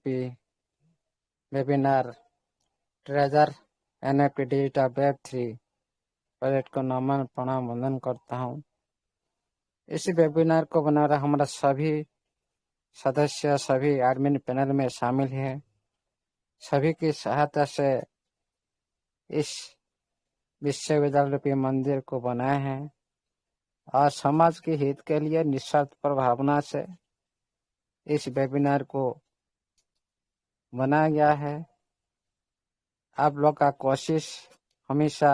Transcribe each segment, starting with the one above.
रूपी webinar treasure NFT digital Web3 project को नमन प्रणाम वंदन करता हूँ। इस वेबिनार को बना रहा हमारा सभी सदस्य सभी एडमिन पैनल में शामिल हैं। सभी की सहायता से इस विश्वविद्यालय रूपी मंदिर को बनाए हैं और समाज के हित के लिए निस्वार्थ भावना से इस वेबिनार को बनाया गया है। आप लोग का कोशिश हमेशा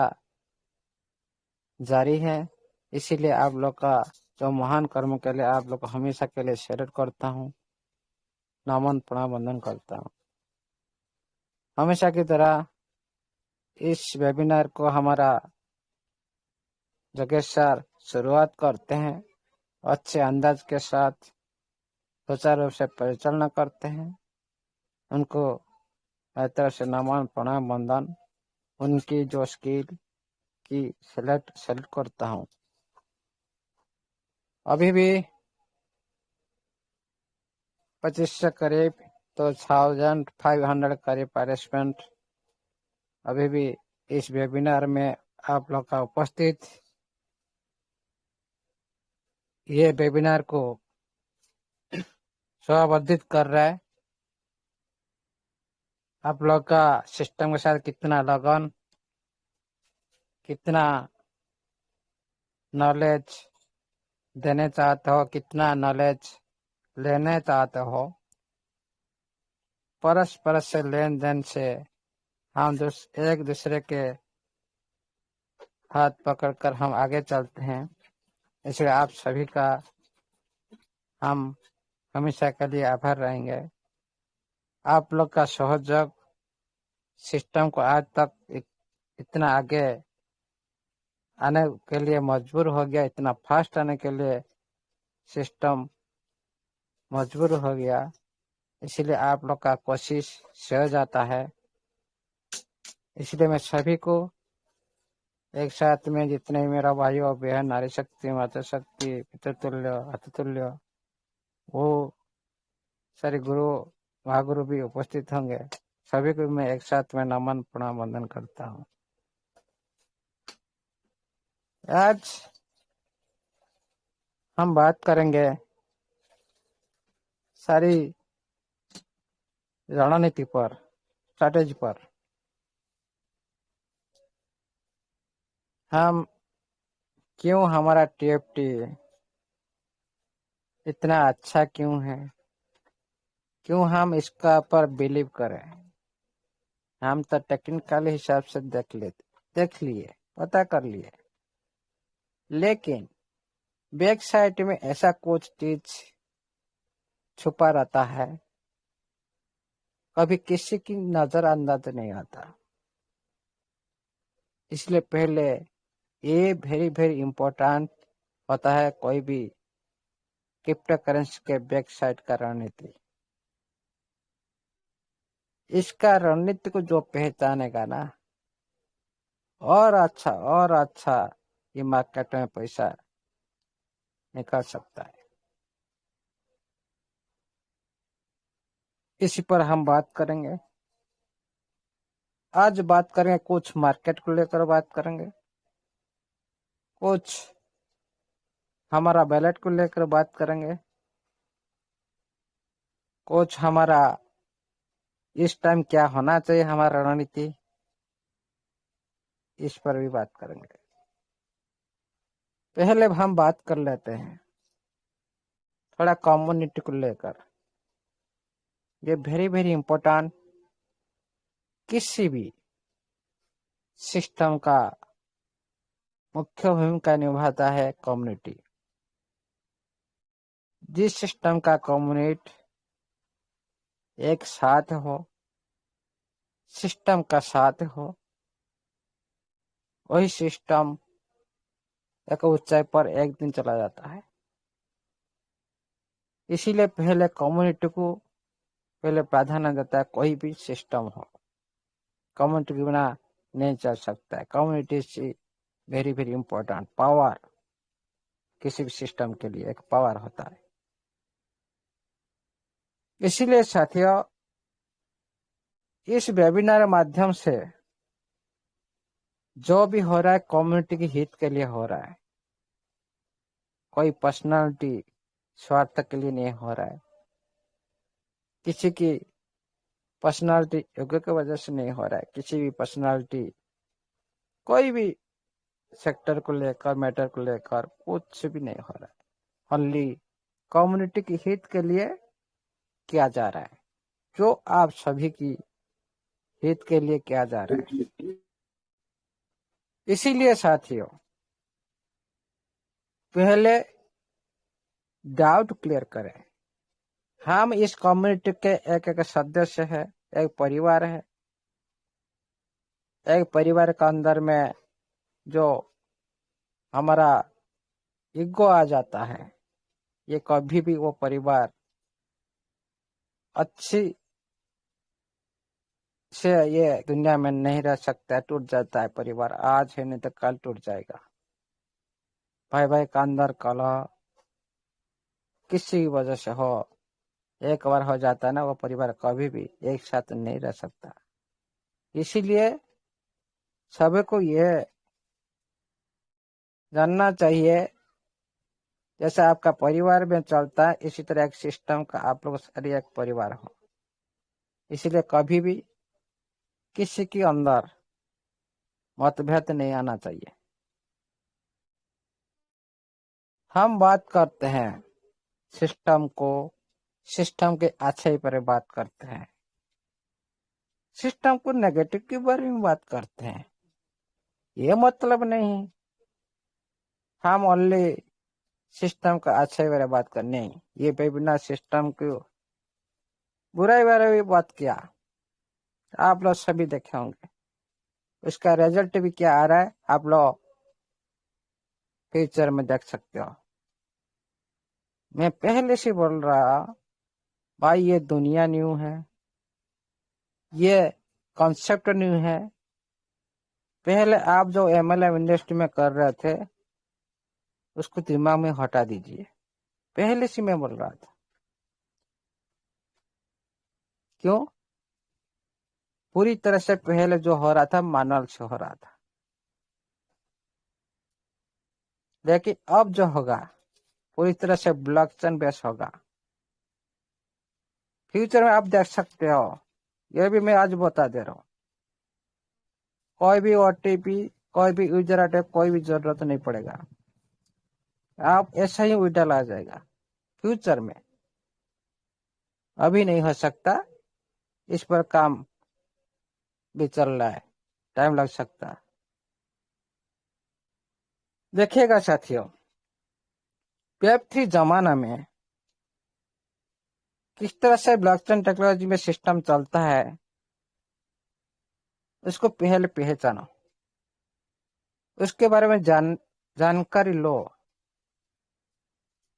जारी है, इसीलिए आप लोग का जो महान कर्म के लिए आप लोग को हमेशा के लिए सैल्यूट करता हूँ, नमन प्रणाम वंदन करता हूँ। हमेशा की तरह इस वेबिनार को हमारा जगेश सर शुरुआत करते हैं, अच्छे अंदाज के साथ सुचारू रूप से परिचालना करते हैं। उनको हर तरह से नमन प्रणाम वंदन, उनकी जो स्किल की सेलेक्ट करता हूँ। अभी भी 25 से करीब तो 1500 करीब पार्टिसिपेंट अभी भी इस वेबिनार में आप लोग का उपस्थित ये वेबिनार को शोभावर्धित कर रहा है। आप लोग का सिस्टम के साथ कितना लगन, कितना नॉलेज देने चाहते हो, कितना नॉलेज लेने चाहते हो, परस्पर से लेन देन से हम एक दूसरे के हाथ पकड़कर हम आगे चलते हैं। इसलिए आप सभी का हम हमेशा के लिए आभार रहेंगे। आप लोग का सहयोग सिस्टम को आज तक इतना आगे आने के लिए मजबूर हो गया, इतना फास्ट आने के लिए सिस्टम मजबूर हो गया। इसलिए आप लोग का कोशिश सह जाता है। इसलिए मैं सभी को एक साथ में जितने मेरा भाई और बहन, नारी शक्ति, माता शक्ति, पितृतुल्य, अतुल्य, वो सारे गुरु महागुरु भी उपस्थित होंगे। सभी को मैं एक साथ में नमन प्रणाम वंदन करता हूँ। आज हम बात करेंगे सारी रणनीति पर, स्ट्रैटेजी पर। हम क्यों, हमारा टीएफटी इतना अच्छा क्यों है, क्यों हम इसका पर बिलीव करें। हम तो टेक्निकल हिसाब से देख लिए, पता कर लिए, लेकिन बैक साइड में ऐसा कुछ चीज छुपा रहता है, कभी किसी की नजर अंदाज नहीं आता। इसलिए पहले ये वेरी वेरी इंपॉर्टेंट होता है कोई भी क्रिप्टो करेंसी के बैक साइड का रणनीति। इसका रणनीति को जो पहचानेगा ना, और अच्छा ये मार्केट में पैसा निकल सकता है। इसी पर हम बात करेंगे। आज बात करेंगे कुछ मार्केट को लेकर बात करेंगे, कुछ हमारा बैलेट को लेकर बात करेंगे, कुछ हमारा इस टाइम क्या होना चाहिए हमारा रणनीति, इस पर भी बात करेंगे। पहले हम बात कर लेते हैं थोड़ा कम्युनिटी को लेकर। ये वेरी वेरी इंपॉर्टेंट, किसी भी सिस्टम का मुख्य भूमिका निभाता है कम्युनिटी। जिस सिस्टम का कम्युनिटी एक साथ हो, सिस्टम का साथ हो, वही सिस्टम एक ऊंचाई पर एक दिन चला जाता है। इसीलिए पहले कम्युनिटी को पहले प्राधान्य देता है। कोई भी सिस्टम हो, कम्युनिटी के बिना नहीं चल सकता है। कम्युनिटी से वेरी वेरी इंपॉर्टेंट पावर, किसी भी सिस्टम के लिए एक पावर होता है। इसीलिए साथियों, इस वेबिनार माध्यम से जो भी हो रहा है कम्युनिटी के हित के लिए हो रहा है, कोई पर्सनालिटी स्वार्थ के लिए नहीं हो रहा है, किसी की पर्सनालिटी योग्य की वजह से नहीं हो रहा है, किसी भी पर्सनालिटी कोई भी सेक्टर को लेकर मैटर को लेकर कुछ भी नहीं हो रहा है। ओनली कम्युनिटी के हित के लिए किया जा रहा है, जो आप सभी की हित के लिए किया जा रहा है। इसीलिए साथियों, पहले डाउट क्लियर करें। हम इस कम्युनिटी के एक एक सदस्य है, एक परिवार है। एक परिवार के अंदर में जो हमारा ईगो आ जाता है, ये कभी भी वो परिवार अच्छी से ये दुनिया में नहीं रह सकता है। टूट जाता है परिवार, आज है नहीं तो कल टूट जाएगा। भाई भाई का अंदर कलह किसी की वजह से हो, एक बार हो जाता है ना, वो परिवार कभी भी एक साथ नहीं रह सकता। इसीलिए सभी को ये जानना चाहिए, जैसे आपका परिवार में चलता है इसी तरह एक सिस्टम का आप लोग सारे एक परिवार हो। इसीलिए कभी भी किसी के अंदर मतभेद नहीं आना चाहिए। हम बात करते हैं सिस्टम को, सिस्टम के अच्छाई पर बात करते हैं, सिस्टम को नेगेटिव के बारे में बात करते हैं। ये मतलब नहीं हम ओनली सिस्टम का अच्छाई बारे बात करने, ये बिना सिस्टम को बुराई बारे भी बात किया। आप लोग सभी देखे होंगे, उसका रिजल्ट भी क्या आ रहा है आप लोग फ्यूचर में देख सकते हो। मैं पहले से बोल रहा भाई, ये दुनिया न्यू है, ये कॉन्सेप्ट न्यू है। पहले आप जो एमएलएम इंडस्ट्री में कर रहे थे उसको दिमाग में हटा दीजिए। पहले से मैं बोल रहा था। क्यों? पूरी तरह से पहले जो हो रहा था मानव से हो रहा था, लेकिन अब जो होगा पूरी तरह से ब्लॉकचेन बेस होगा। फ्यूचर में आप देख सकते हो, ये भी मैं आज बता दे रहा हूँ, कोई भी ओटीपी, कोई भी यूजर आईडी, कोई भी जरूरत नहीं पड़ेगा। आप ऐसा ही विड्रॉल आ जाएगा फ्यूचर में। अभी नहीं हो सकता, इस पर काम भी चल रहा है, टाइम लग सकता है। देखिएगा साथियों, वेब3 जमाना में किस तरह से ब्लॉकचेन टेक्नोलॉजी में सिस्टम चलता है उसको पहले पहचानो, उसके बारे में जानकारी लो,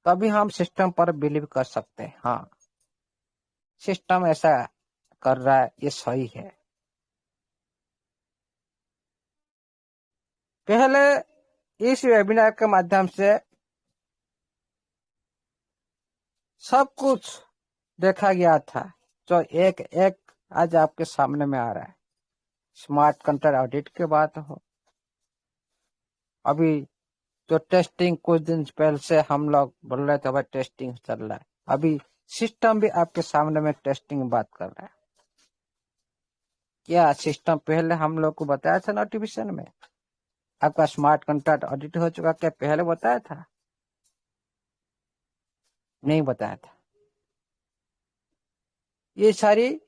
तभी हम सिस्टम पर बिलीव कर सकते हैं। हाँ, सिस्टम ऐसा कर रहा है, ये सही है। पहले इस वेबिनार के माध्यम से सब कुछ देखा गया था, जो एक एक आज आपके सामने में आ रहा है। स्मार्ट कंट्रोल ऑडिट की बात हो, अभी जो टेस्टिंग कुछ दिन पहले से हम लोग बोल रहे थे, भाई टेस्टिंग चल रहा है, अभी सिस्टम भी आपके सामने में टेस्टिंग बात कर रहा है। क्या सिस्टम पहले हम लोग को बताया था नोटिफिकेशन में आपका स्मार्ट कंट्रैक्ट ऑडिट हो चुका, क्या पहले बताया था? नहीं बताया था। ये सारी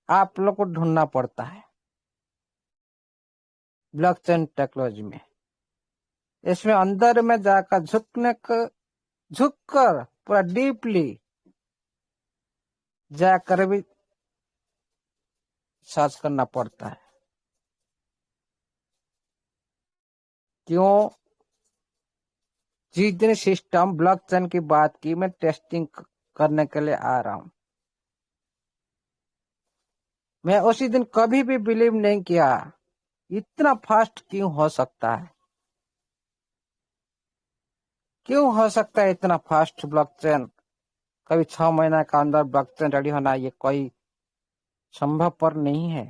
आप लोग को ढूंढना पड़ता है ब्लॉकचेन टेक्नोलॉजी में। इसमें अंदर में जाकर झुककर पूरा डीपली जाकर भी सर्च करना पड़ता है। क्यों? जिस दिन सिस्टम ब्लॉकचेन की बात की, मैं टेस्टिंग करने के लिए आ रहा हूं, मैं उसी दिन कभी भी बिलीव नहीं किया इतना फास्ट क्यों हो सकता है। क्यों हो सकता है इतना फास्ट ब्लॉकचेन? कभी 6 महीना का अंदर ब्लॉकचेन रेडी होना, ये कोई संभवपर नहीं है।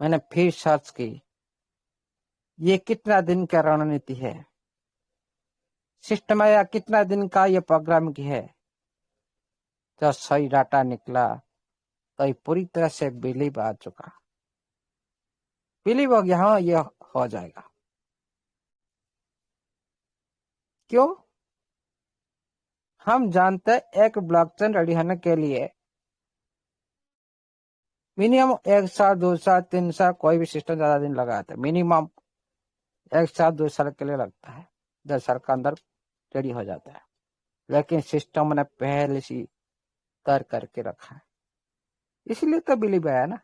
मैंने फिर सर्च की, ये कितना दिन का रणनीति है, सिस्टम है या कितना दिन का ये प्रोग्राम की है। जब सही डाटा निकला तो ये पूरी तरह से बिलीव आ चुका, बिलीव हो गया, हाँ ये हो जाएगा। क्यों? हम जानते हैं एक ब्लॉकचेन रेडी होने के लिए मिनिमम 1 साल 2 साल 3 साल, कोई भी सिस्टम ज्यादा दिन लगाता है, मिनिमम 1 साल 2 साल के लिए लगता है, 10 साल के अंदर रेडी हो जाता है। लेकिन सिस्टम ने पहले से तैयार करके रखा है, इसलिए तो बिलीव आया ना।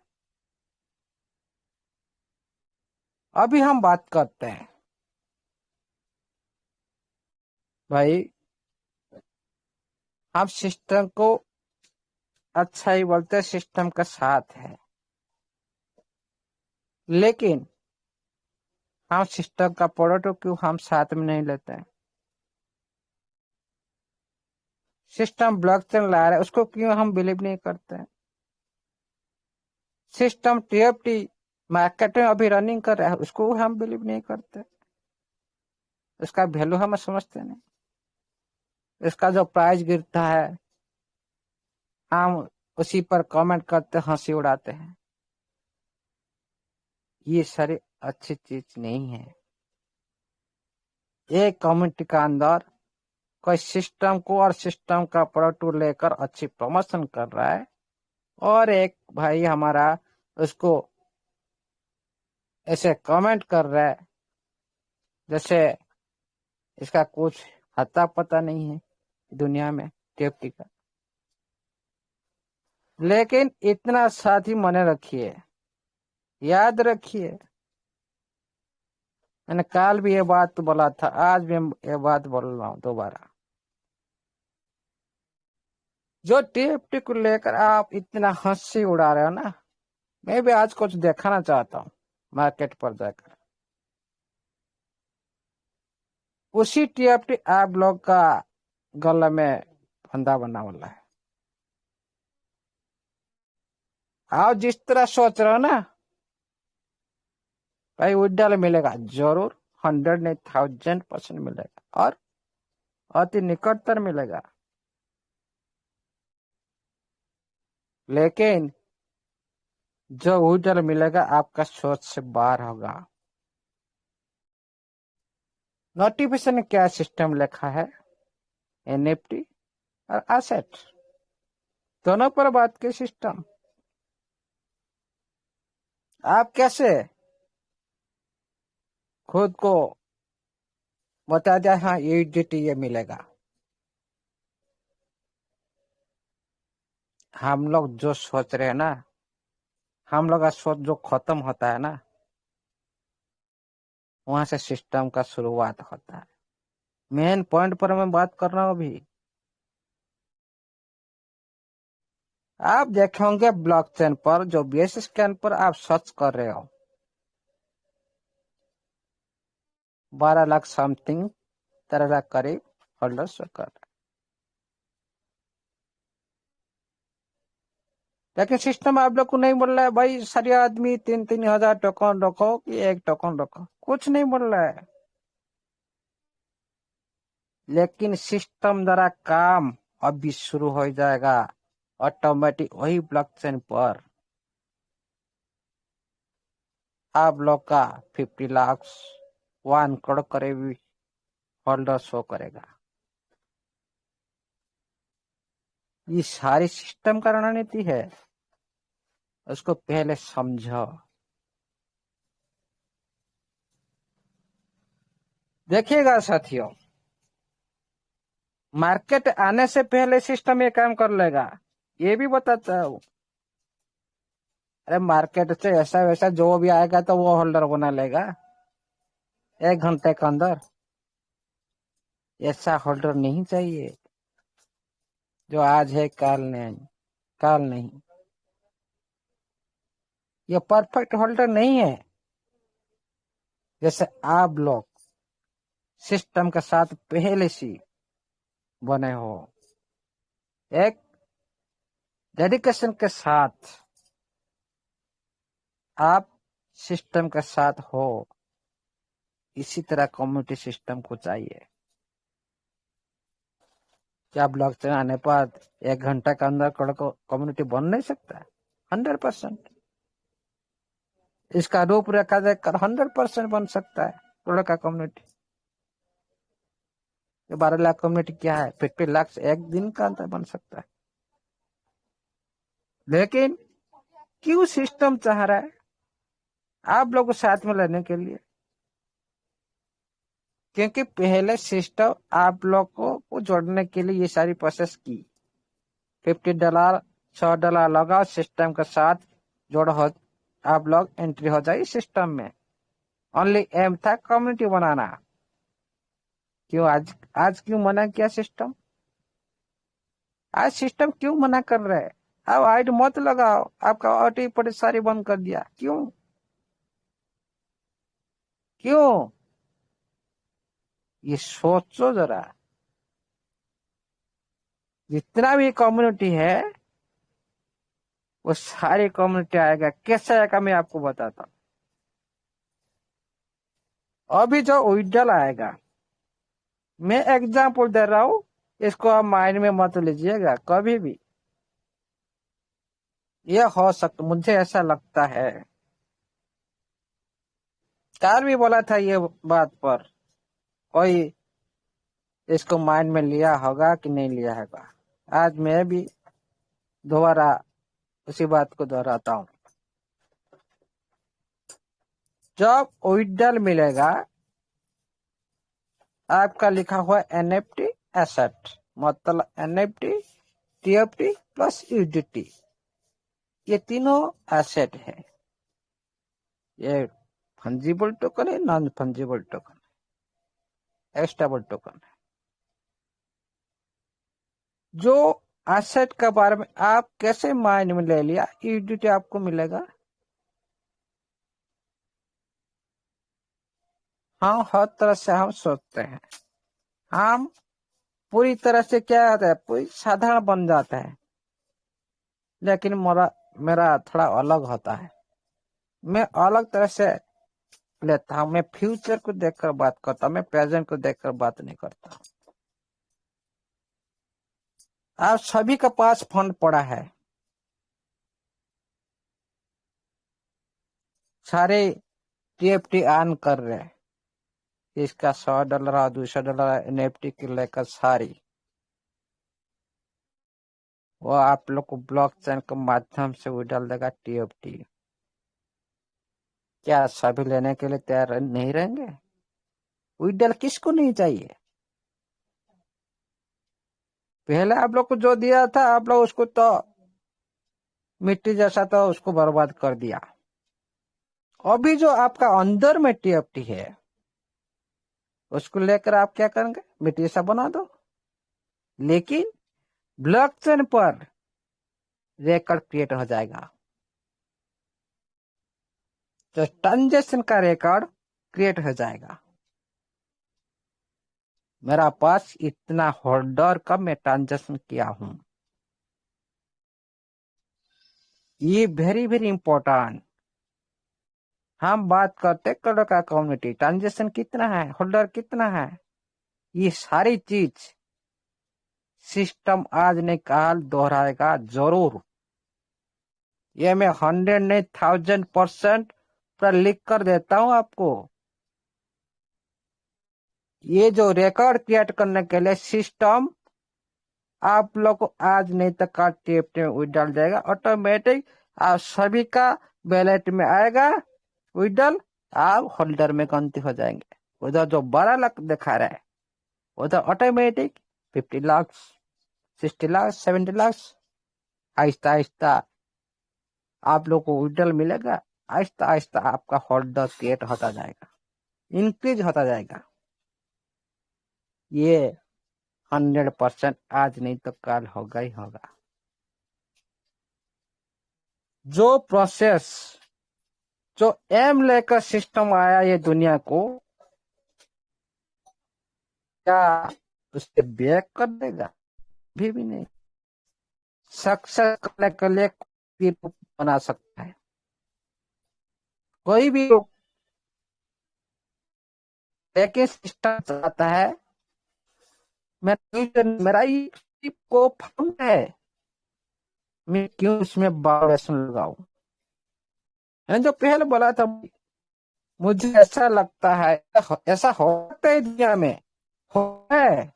अभी हम बात करते हैं भाई, हम सिस्टम को अच्छा ही बोलते हैं, सिस्टम का साथ है, लेकिन हम सिस्टम का प्रोडक्ट क्यों हम साथ में नहीं लेते हैं। सिस्टम ब्लॉकचेन ला रहा है, उसको क्यों हम बिलीव नहीं करते हैं। सिस्टम टीएफटी मार्केट में अभी रनिंग कर रहा है, उसको हम बिलीव नहीं करते, उसका वैल्यू हम समझते नहीं, इसका जो प्राइस गिरता है हम उसी पर कमेंट करते, हंसी उड़ाते हैं। ये सारी अच्छी चीज नहीं है। एक कम्युनिटी का अंदर कोई सिस्टम को और सिस्टम का प्रोडक्ट लेकर अच्छी प्रमोशन कर रहा है, और एक भाई हमारा उसको ऐसे कमेंट कर रहा है जैसे इसका कुछ हत्ता पता नहीं है दुनिया में टीएफटी का। लेकिन इतना साथ ही मने रखिए, याद रखिए, मैंने कल भी ये बात बोला था, आज भी ये बात बोल रहा हूं दोबारा। जो टीएफटी को लेकर आप इतना हंसी उड़ा रहे हो ना, मैं भी आज कुछ दिखाना चाहता हूँ मार्केट पर जाकर। उसी टीएफटी आप लोग का गले में फंदा बना वाला है। आप जिस तरह सोच रहे हो ना भाई, विड्रॉल मिलेगा जरूर, 100 नहीं 1000% मिलेगा, और अति निकटतर मिलेगा। लेकिन जो विड्रॉल मिलेगा आपका सोच से बाहर होगा। नोटिफिकेशन में क्या सिस्टम लिखा है, एनएफटी और एसेट, दोनों पर बात के सिस्टम। आप कैसे खुद को बता दिया हाँ यूडिटी ये मिलेगा। हम लोग जो सोच रहे हैं ना, हम लोग का सोच जो खत्म होता है ना, वहां से सिस्टम का शुरुआत होता है। मेन पॉइंट पर मैं बात कर रहा हूं अभी। आप देखेंगे ब्लॉकचेन पर जो बेस स्कैन पर आप सर्च कर रहे हो, 12 लाख समथिंग 13 लाख करीब होल्डर्स कर रहे। लेकिन सिस्टम आप लोग को नहीं बोल रहा है भाई सारे आदमी 3-3 हजार टोकन रखो कि 1 टोकन रखो, कुछ नहीं बोल रहा है। लेकिन सिस्टम द्वारा काम अभी शुरू हो जाएगा ऑटोमेटिक वही ब्लॉकचेन पर। आप लोग का 50 लाख 1 करोड़ करीब होल्डर शो करेगा। ये सारी सिस्टम का रणनीति है, उसको पहले समझो। देखिएगा साथियों, मार्केट आने से पहले सिस्टम ये काम कर लेगा, ये भी बताता हूँ। अरे मार्केट से ऐसा वैसा जो भी आएगा तो वो होल्डर बना लेगा 1 घंटे के अंदर। ऐसा होल्डर नहीं चाहिए जो आज है कल नहीं, कल नहीं। ये परफेक्ट होल्डर नहीं है। जैसे आप लोग सिस्टम के साथ पहले से बने हो, एक डेडिकेशन के साथ आप सिस्टम के साथ हो, इसी तरह कम्युनिटी सिस्टम को चाहिए। क्या ब्लॉकचेन आने पर 1 घंटा के अंदर कम्युनिटी बन नहीं सकता? 100%। इसका रूपरेखा देखकर 100% बन सकता है करोड़ का कम्युनिटी। 12 लाख कम्युनिटी क्या है? 50 लाख एक दिन का अंतर बन सकता है। लेकिन क्यों सिस्टम चाह रहा है आप लोगों को साथ में लेने के लिए? क्योंकि पहले सिस्टम आप लोग को जोड़ने के लिए ये सारी प्रोसेस की। $50, $100 लगाओ, सिस्टम के साथ जोड़ो, आप लोग एंट्री हो जाए सिस्टम में। ओनली एम था कम्युनिटी बनाना। क्यों आज क्यों मना किया सिस्टम? आज सिस्टम क्यों मना कर रहे हैं? अब आईडी मत लगाओ, आपका ओटीपी सारी बंद कर दिया। क्यों क्यों? ये सोचो जरा। जितना भी कम्युनिटी है वो सारी कम्युनिटी आएगा। कैसे आएगा मैं आपको बताता हूँ। अभी जो विड्रॉल आएगा, मैं एग्जाम्पल दे रहा हूँ, इसको आप माइंड में मत लीजिएगा कभी भी। यह हो सकता, मुझे ऐसा लगता है, कार भी बोला था ये बात पर, कोई इसको माइंड में लिया होगा कि नहीं लिया होगा। आज मैं भी दोबारा उसी बात को दोहराता हूँ। जब विड्रॉल मिलेगा, आपका लिखा हुआ एनएफटी एसेट, मतलब एनएफटी, टीएफटी प्लस यूडीटी, ये तीनों एसेट है। ये फंजिबल टोकन है, नॉन फंजिबल टोकन है, एक्स्टेबल टोकन है। जो एसेट के बारे में आप कैसे माइंड में ले लिया, यूडीटी आपको मिलेगा। हाँ, हर तरह से हम सोचते हैं, हम पूरी तरह से क्या होता है, पूरी साधारण बन जाता है। लेकिन मेरा थोड़ा अलग होता है। मैं अलग तरह से लेता हूँ। मैं फ्यूचर को देखकर बात करता हूँ, मैं प्रेजेंट को देखकर बात नहीं करता। आप सभी के पास फंड पड़ा है, सारे टीएफटी ऑन कर रहे हैं। इसका $100 और $200 एनएफटी के लेकर सारी, वो आप लोग को ब्लॉकचेन के माध्यम से वो डाल देगा टीएफटी। क्या सभी लेने के लिए तैयार नहीं रहेंगे? विड्रॉल किसको नहीं चाहिए? पहले आप लोग को जो दिया था, आप लोग उसको तो मिट्टी जैसा तो उसको बर्बाद कर दिया। अभी जो आपका अंदर में टीएफटी है, उसको लेकर आप क्या करेंगे? मिट्टी जैसा बना दो। लेकिन ब्लॉकचेन पर रिकॉर्ड क्रिएट हो जाएगा, तो ट्रांजेक्शन का रिकॉर्ड क्रिएट हो जाएगा। मेरा पास इतना होल्डर का मैं ट्रांजेक्शन किया हूं। ये वेरी वेरी इंपॉर्टेंट। हम बात करते करोड़ का कम्युनिटी, ट्रांजेक्शन कितना है, होल्डर कितना है, ये सारी चीज सिस्टम आज नहीं काल दोहराएगा जरूर। ये मैं 100 नहीं 1000% पर लिख कर देता हूं आपको। ये जो रिकॉर्ड क्रिएट करने के लिए सिस्टम आप लोग को आज नहीं तो कल टेप विड्रॉल जाएगा ऑटोमेटिक। आप सभी का बैलेट में आएगा विड्रॉल, आप होल्डर में गिनती हो जाएंगे। उधर जो 12 लाख दिखा रहा है, उधर ऑटोमेटिक 50 लाख, 60 लाख, 70 लाख आहिस्ता आहिस्ता आप लोग को विड्रॉल मिलेगा। आहिस्ता आहिस्ता आपका होल्डर क्रिएट होता जाएगा, इंक्रीज होता जाएगा। ये 100% आज नहीं तो कल होगा ही होगा। जो प्रोसेस, जो एम लेकर सिस्टम आया ये दुनिया को, क्या उससे बैक कर देगा? भी नहीं। सक्सेस करने के लिए कोई भी बना सकता है, कोई भी लोग। लेकिन सिस्टम चाहता है मेरा ही को फंड है, मैं क्यों इसमें बायोलेशन लगाऊं। मैंने जो पहले बोला था, मुझे ऐसा लगता है, ऐसा हो सकता है दुनिया में, हो है,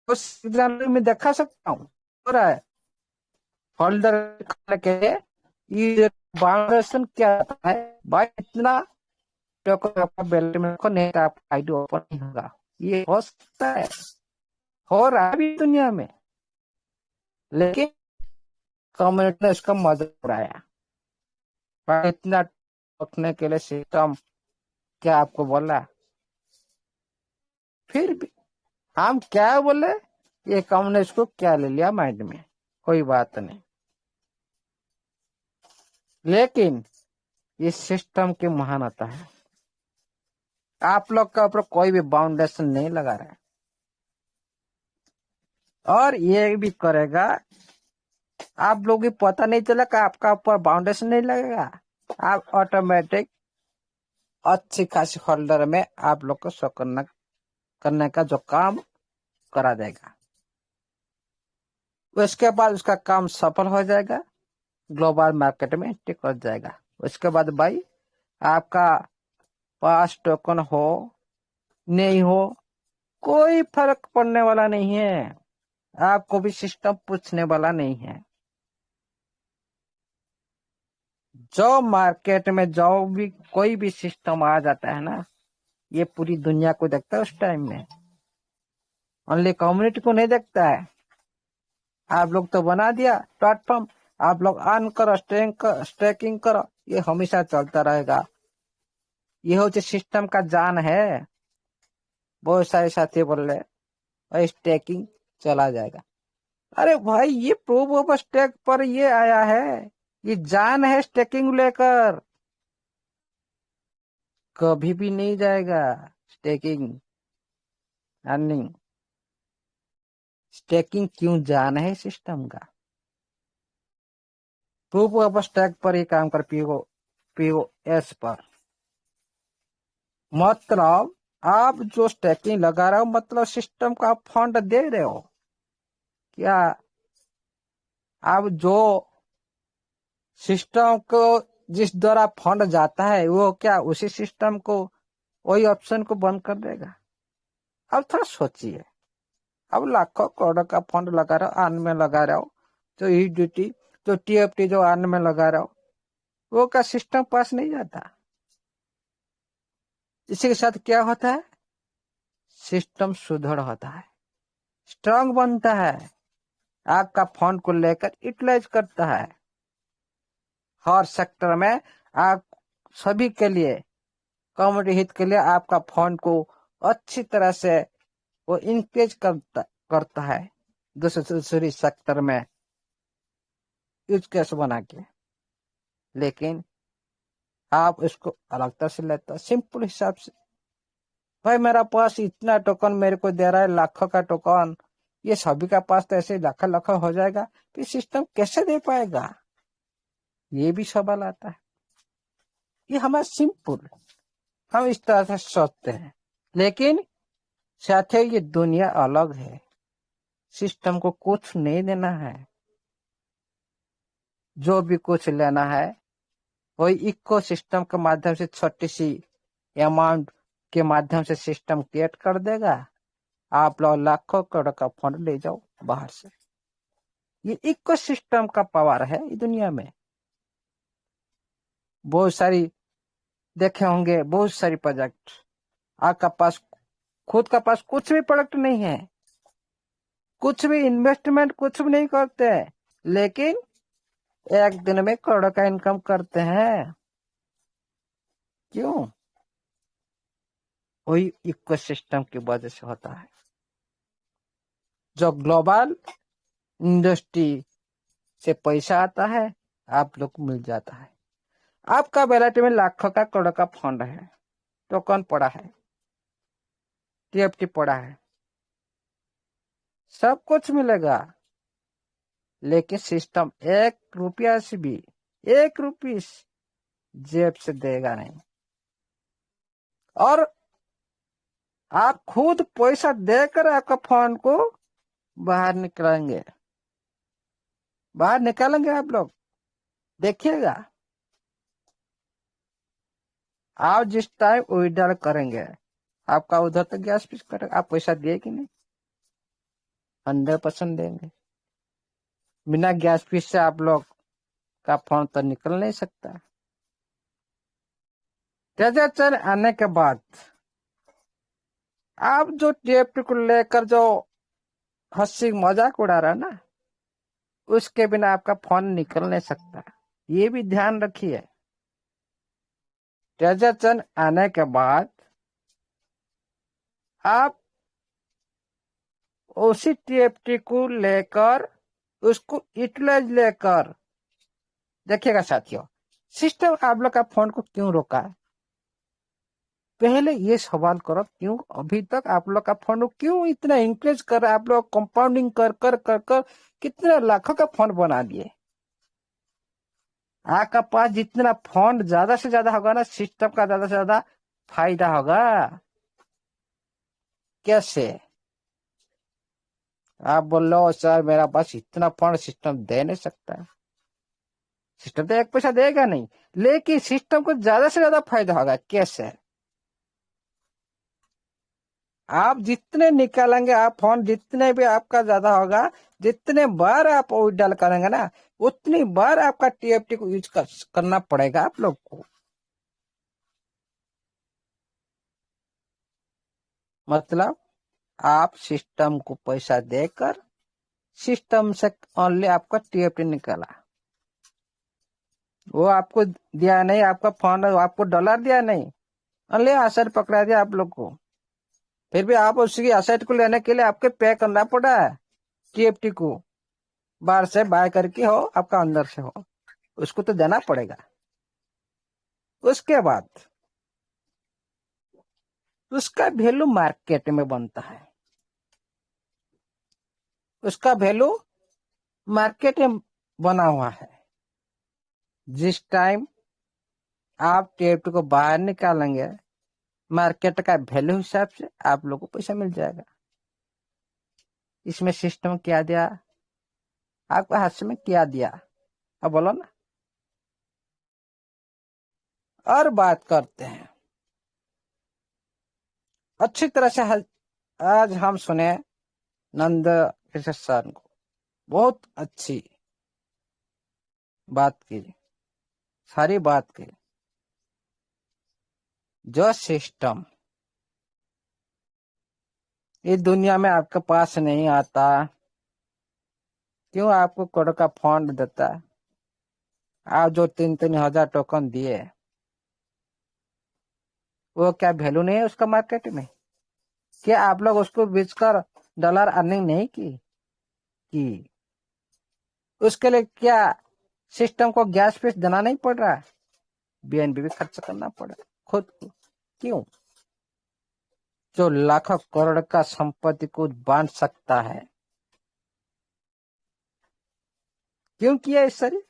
उस एग्जाम्पल में दिखा सकता हूँ, हो रहा है। होल्डर करने के लिए ये बायोलेशन क्या होता है भाई, इतना टोकन आपका बैलेट में रखो, नहीं तो आपका आईडी ओपन नहीं होगा। ये हो सकता है, हो रहा है भी दुनिया में, लेकिन कम्युनिटी ने इसका मजाक उड़ाया। पर इतना रखने के लिए सिस्टम क्या आपको बोला, फिर भी हम क्या बोले, ये कम्युनिस्ट को क्या ले लिया माइंड में, कोई बात नहीं। लेकिन ये सिस्टम की महानता है, आप लोग का ऊपर कोई भी बाउंडेशन नहीं लगा रहा है, और ये भी करेगा, आप लोग को पता नहीं चला कि आपका ऊपर बाउंडेशन नहीं लगेगा, आप ऑटोमेटिक अच्छी खासी होल्डर में आप लोग को शो करने का जो काम करा देगा, उसके बाद उसका काम सफल हो जाएगा, ग्लोबल मार्केट में टिक हो जाएगा। उसके बाद भाई आपका पास टोकन हो नहीं हो, कोई फर्क पड़ने वाला नहीं है, आपको भी सिस्टम पूछने वाला नहीं है। जो मार्केट में जो भी कोई भी सिस्टम आ जाता है ना, ये पूरी दुनिया को देखता है उस टाइम में, ओनली कम्युनिटी को नहीं देखता है। आप लोग तो बना दिया प्लेटफॉर्म, आप लोग अर्न करो, स्टेकिंग करो, ये हमेशा चलता रहेगा। ये हो सिस्टम का जान है। बहुत सारे साथी बोल रहे भाई स्टेकिंग चला जाएगा। अरे भाई ये प्रूफ ऑफ स्टेक पर ये आया है, ये जान है स्टेकिंग लेकर, कभी भी नहीं जाएगा स्टेकिंग अर्निंग। स्टेकिंग क्यों जान है सिस्टम का, प्रूफ ऑफ स्टेक पर ही काम कर, पीओएस पर। मतलब आप जो स्टेकिंग लगा रहे हो, मतलब सिस्टम को आप फंड दे रहे हो क्या। आप जो सिस्टम को जिस द्वारा फंड जाता है, वो क्या उसी सिस्टम को, वही ऑप्शन को बंद कर देगा। अब थोड़ा सोचिए, अब लाखों करोड़ों का फंड लगा रहे हो, आन में लगा रहे हो, जो ईडीटी जो टीएफटी जो आन में लगा रहे हो, वो का सिस्टम पास नहीं जाता। इसी के साथ क्या होता है, सिस्टम सुदृढ़ होता है, स्ट्रांग बनता है, आपका फंड को लेकर यूटिलाइज करता है। हर सेक्टर में आप सभी के लिए, कम्युनिटी हित के लिए आपका फंड को अच्छी तरह से वो इंकरेज करता है, दूसरी सेक्टर में यूज केस बना के। लेकिन आप इसको अलग तरह से लेते हो, सिंपल हिसाब से, भाई मेरा पास इतना टोकन मेरे को दे रहा है, लाखों का टोकन, ये सभी का पास तो ऐसे लाखों लाखों हो जाएगा, फिर सिस्टम कैसे दे पाएगा, ये भी सवाल आता है। ये हमारा सिंपल, हम इस तरह से सोचते हैं, लेकिन साथ ही ये दुनिया अलग है, सिस्टम को कुछ नहीं देना है, जो भी कुछ लेना है वही इको सिस्टम के माध्यम से छोटी सी अमाउंट के माध्यम से सिस्टम क्रिएट कर देगा। आप लोग लाखों करोड़ का फंड ले जाओ बाहर से, ये इको सिस्टम का पावर है इस दुनिया में। बहुत सारी देखे होंगे, बहुत सारी प्रोजेक्ट, आपका पास खुद का पास कुछ भी प्रोडक्ट नहीं है, कुछ भी इन्वेस्टमेंट कुछ भी नहीं करते हैं, लेकिन एक दिन में करोड़ों का इनकम करते हैं। क्यों, वही इकोसिस्टम की वजह से होता है। जो ग्लोबल इंडस्ट्री से पैसा आता है, आप लोग को मिल जाता है। आपका वैलेट में लाखों का करोड़ों का फंड है, टोकन पड़ा है, टीएफटी पड़ा है, सब कुछ मिलेगा, लेकिन सिस्टम 1 रुपया से भी 1 रुपये जेब से देगा नहीं। और आप खुद पैसा देकर आपका फोन को बाहर निकालेंगे, बाहर निकालेंगे आप लोग, देखिएगा। आप जिस टाइम विड्रॉल करेंगे आपका उधर तो गैस फीस करेगा। आप पैसा दिए कि नहीं? 100% देंगे। बिना गैस फीस से आप लोग का फोन तो निकल नहीं सकता। ट्रांजैक्शन आने के बाद आप जो टीएफटी को लेकर जो हंसी मजाक उड़ा रहा ना, उसके बिना आपका फोन निकल नहीं सकता। ये भी ध्यान रखिए। ट्रांजैक्शन आने के बाद आप उसी टीएफटी को लेकर उसको यूटिलाइज लेकर देखिएगा। साथियों, सिस्टम आप लोग का फोन को क्यों रोका? पहले ये सवाल करो, क्यों अभी तक आप लोग का फोन को क्यों इतना इंक्रीज कर रहा है? आप लोग कंपाउंडिंग कर कर कर कर कितने लाखों का फोन बना दिए। आपका पास जितना फोन ज्यादा से ज्यादा होगा ना, सिस्टम का ज्यादा से ज्यादा फायदा होगा। कैसे? आप बोल रहे हो सर मेरा पास इतना फोन सिस्टम दे नहीं सकता। सिस्टम तो 1 पैसा देगा नहीं, लेकिन सिस्टम को ज्यादा से ज्यादा फायदा होगा। कैसे? आप जितने निकालेंगे, आप फोन जितने भी आपका ज्यादा होगा, जितने बार आप विड्रॉल करेंगे ना, उतनी बार आपका टीएफटी को यूज करना पड़ेगा आप लोग को। मतलब आप सिस्टम को पैसा देकर सिस्टम से ओनली आपका टीएफटी निकाला, वो आपको दिया नहीं। आपका फोन आपको डॉलर दिया नहीं, ओनली एसेट पकड़ा दिया आप लोग को। फिर भी आप उसकी एसेट को लेने के लिए आपके पे करना पड़ा है टीएफटी को। बाहर से बाय करके हो, आपका अंदर से हो, उसको तो देना पड़ेगा। उसके बाद उसका वैल्यू मार्केट में बनता है। उसका वैल्यू मार्केट में बना हुआ है। जिस टाइम आप टीएफटी को बाहर निकालेंगे, मार्केट का वैल्यू हिसाब से आप लोगों को पैसा मिल जाएगा। इसमें सिस्टम क्या दिया? आपके हाथ में क्या दिया? अब बोलो ना। और बात करते हैं अच्छी तरह से। आज हम सुने नंद किशोर सर को, बहुत अच्छी बात की, सारी बात की। जो सिस्टम इस दुनिया में आपके पास नहीं आता, क्यों आपको करोड़ का फंड देता? आप जो 3-3 हजार टोकन दिए, वो क्या वैल्यू नहीं है उसका मार्केट में? क्या आप लोग उसको बेचकर डॉलर अर्निंग नहीं की? उसके लिए क्या सिस्टम को गैस फीस देना नहीं पड़ रहा? बीएनबी भी खर्च करना पड़ रहा खुद को। क्यों? जो लाखों करोड़ का संपत्ति को बांट सकता है, क्यों किया इस सर?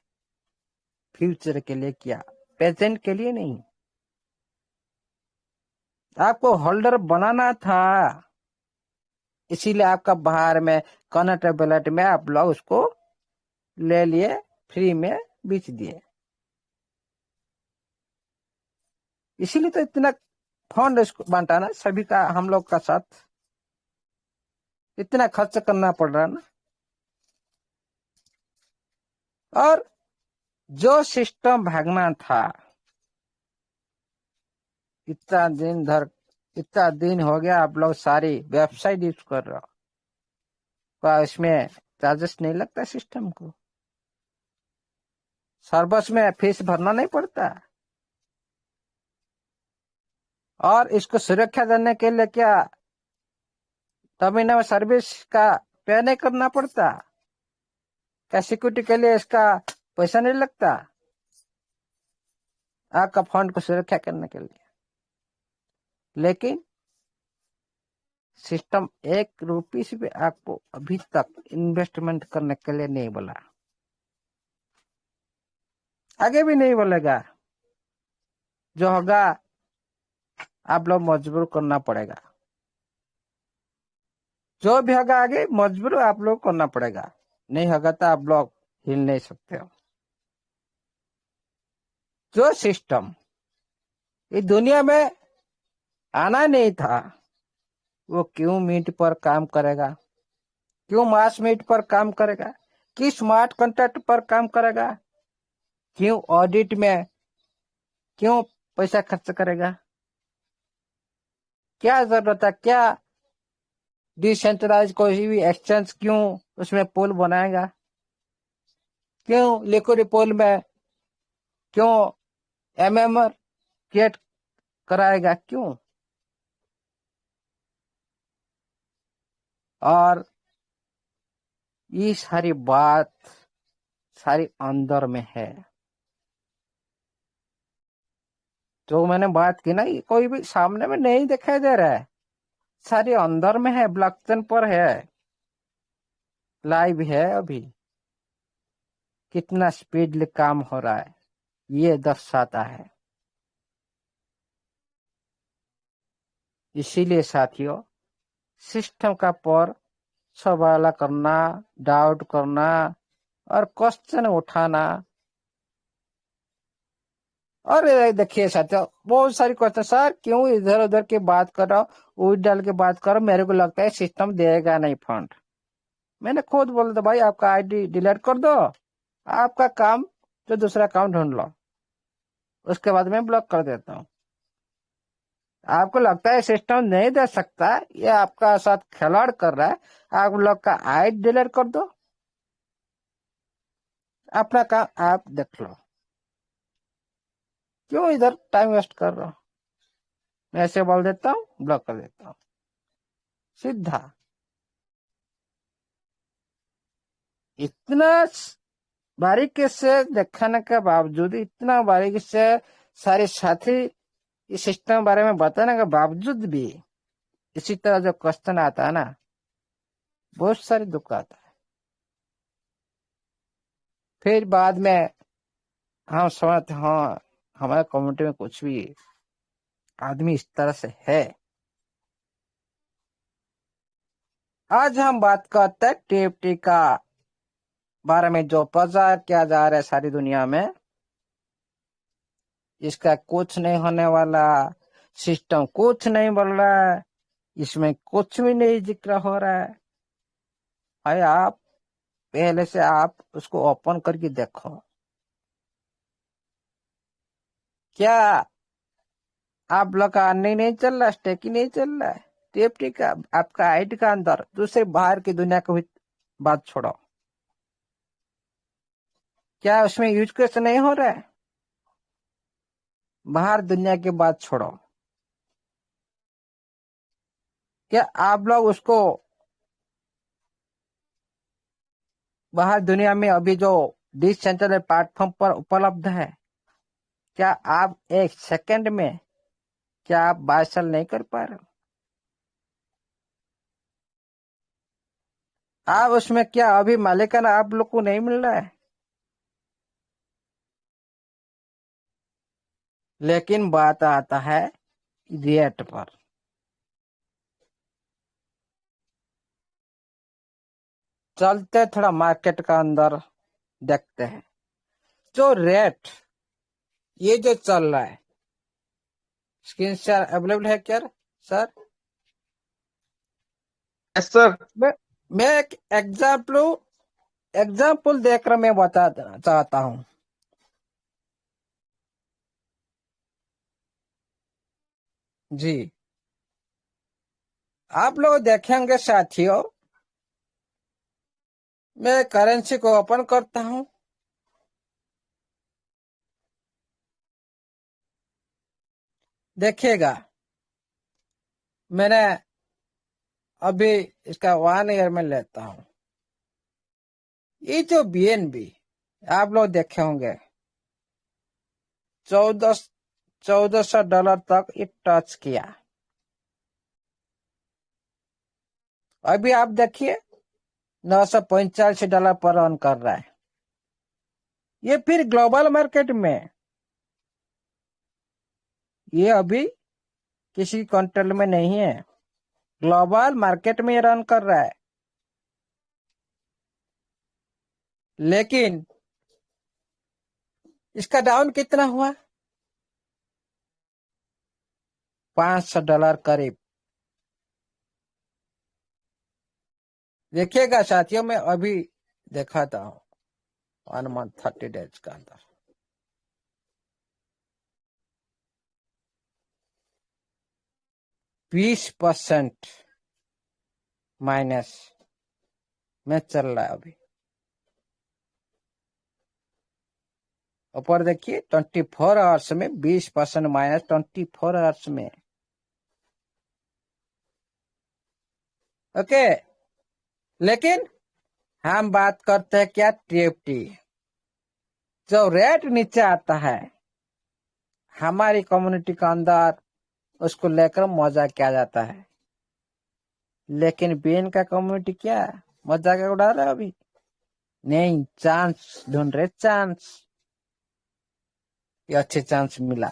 फ्यूचर के लिए किया, प्रेजेंट के लिए नहीं। आपको होल्डर बनाना था, इसीलिए आपका बाहर में कनेक्ट में आप लोग उसको ले लिए, फ्री में बेच दिए। इसीलिए तो इतना फंड इसको बांटा ना, सभी का हम लोग का साथ इतना खर्च करना पड़ रहा ना। और जो सिस्टम भागना था, इतना दिन हो गया आप लोग सारी वेबसाइट यूज कर रहे हो, क्या इसमें चार्जेस नहीं लगता? सिस्टम को सर्विस में फीस भरना नहीं पड़ता? और इसको सुरक्षा देने के लिए क्या टर्मिनल सर्विस का पे नहीं करना पड़ता? क्या सिक्योरिटी के लिए इसका पैसा नहीं लगता आपका फंड को सुरक्षा करने के लिए? लेकिन सिस्टम 1 रुपये से भी आपको अभी तक इन्वेस्टमेंट करने के लिए नहीं बोला, आगे भी नहीं बोलेगा। जो होगा आप लोग मजबूर करना पड़ेगा, जो भी होगा आगे मजबूर आप लोग करना पड़ेगा, नहीं होगा तो आप लोग हिल नहीं सकते हो। जो सिस्टम इस दुनिया में आना नहीं था, वो क्यों मीट पर काम करेगा, क्यों मास मीट पर काम करेगा, किस स्मार्ट कॉन्ट्रैक्ट पर काम करेगा, क्यों ऑडिट में क्यों पैसा खर्च करेगा, क्या जरूरत है, क्या डिसेंट्रलाइज कोई भी एक्सचेंज क्यों उसमें पोल बनाएगा, क्यों लिक्विड पोल में क्यों एमएमआर क्रिएट कराएगा, क्यों। और ये सारी बात सारी अंदर में है। जो मैंने बात की ना, ये कोई भी सामने में नहीं दिखाई दे रहा है, सारी अंदर में है, ब्लॉकचेन पर है, लाइव है। अभी कितना स्पीडली काम हो रहा है ये दर्शाता है। इसीलिए साथियों, सिस्टम का पर सवाल करना, डाउट करना और क्वेश्चन उठाना। और देखिए साथियों, बहुत सारी क्वेश्चन, सर क्यों इधर उधर की बात कर रहा हो, उठ डाल के बात करो, मेरे को लगता है सिस्टम देगा नहीं फंड। मैंने खुद बोल दिया भाई आपका आईडी डिलीट कर दो, आपका काम तो दूसरा काम ढूंढ लो, उसके बाद मैं ब्लॉक कर देता हूँ। आपको लगता है सिस्टम नहीं दे सकता, ये आपका साथ खिलाड़ कर रहा है, आप लोग का आईडी डिलीट कर दो, अपना काम आप देख लो, क्यों इधर टाइम वेस्ट कर रहा हूँ। मैं ऐसे बोल देता हूँ, ब्लॉक कर देता हूँ, सीधा। इतना बारीकी से दिखाने के बावजूद, इतना बारीकी से सारे साथी इस सिस्टम के बारे में बताने के बावजूद भी इसी तरह जो क्वेश्चन आता है ना, बहुत सारी दुख आता है। फिर बाद में हम समझते हाँ, हमारे कम्युनिटी में कुछ भी आदमी इस तरह से है। आज हम बात करते हैं टीएफटी का बारे में, जो प्रचार किया जा रहा है सारी दुनिया में, इसका कुछ नहीं होने वाला, सिस्टम कुछ नहीं बोल रहा है, इसमें कुछ भी नहीं जिक्र हो रहा है। भाई आप पहले से आप उसको ओपन करके देखो, क्या आप लोग का अर्निंग नहीं चल रहा, स्टेकिंग नहीं चल रहा है टीएफटी का, आपका आईडी का अंदर, दूसरे बाहर की दुनिया को भी बात छोड़ो, क्या उसमें यूज कैसे नहीं हो रहा है, बाहर दुनिया की बात छोड़ो, क्या आप लोग उसको बाहर दुनिया में अभी जो डिसेंट्रलाइज्ड प्लेटफॉर्म पर उपलब्ध है, क्या आप 1 सेकंड में क्या आप बाय सेल नहीं कर पा रहे हो, आप उसमें क्या अभी मालिकाना आप लोग को नहीं मिल रहा है। लेकिन बात आता है रेट पर। चलते थोड़ा मार्केट का अंदर देखते हैं, जो रेट ये जो चल रहा है, स्क्रीन शेयर अवेलेबल है क्या सर। Yes sir. मैं एक एग्जाम्पल देखकर मैं बता देना चाहता हूँ। जी, आप लोग देखेंगे साथियों, मैं करेंसी को ओपन करता हूँ, देखिएगा मैंने अभी इसका 1 ईयर में लेता हूँ, ये जो बीएनबी आप लोग देखे होंगे 1400 $1400 तक ये टच किया, अभी आप देखिए $945 पर रन कर रहा है। ये फिर ग्लोबल मार्केट में, ये अभी किसी कंट्रोल में नहीं है, ग्लोबल मार्केट में ये रन कर रहा है। लेकिन इसका डाउन कितना हुआ? $500 करीब। देखिएगा साथियों, मैं अभी दिखाता हूं 1 मंथ 30 डेज का अंदर 20% माइनस में चल रहा है अभी। ऊपर देखिए 24 आवर्स में 20% माइनस 24 आवर्स में। ओके, लेकिन हम बात करते हैं क्या, टीएफटी। जो रेट नीचे आता है हमारी कम्युनिटी के अंदर, उसको लेकर मजा किया जाता है। लेकिन बीएन का कम्युनिटी क्या मजा क्या उड़ा रहा है अभी? नहीं, चांस ढूंढ रहे, चांस। ये अच्छे चांस मिला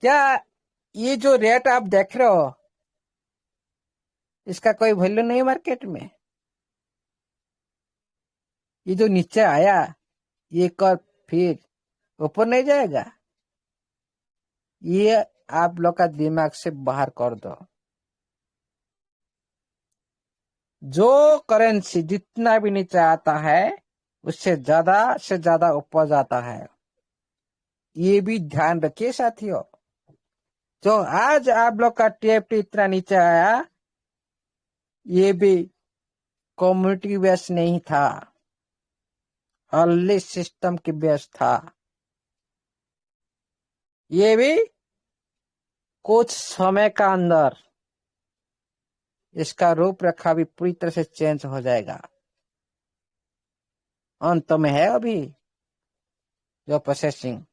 क्या? ये जो रेट आप देख रहे हो, इसका कोई वैल्यू नहीं मार्केट में। ये जो नीचे आया, ये कर फिर ऊपर नहीं जाएगा। ये आप लोग का दिमाग से बाहर कर दो। जो करेंसी जितना भी नीचे आता है उससे ज्यादा से ज्यादा ऊपर जाता है। ये भी ध्यान रखिए साथियों। जो आज आप लोग का टीएफटी इतना नीचे आया, ये भी कम्युनिटी बेस नहीं था, अर्ली सिस्टम की बेस था। ये भी कुछ समय का अंदर इसका रूपरेखा भी पूरी तरह से चेंज हो जाएगा। अंत में है अभी जो प्रोसेसिंग,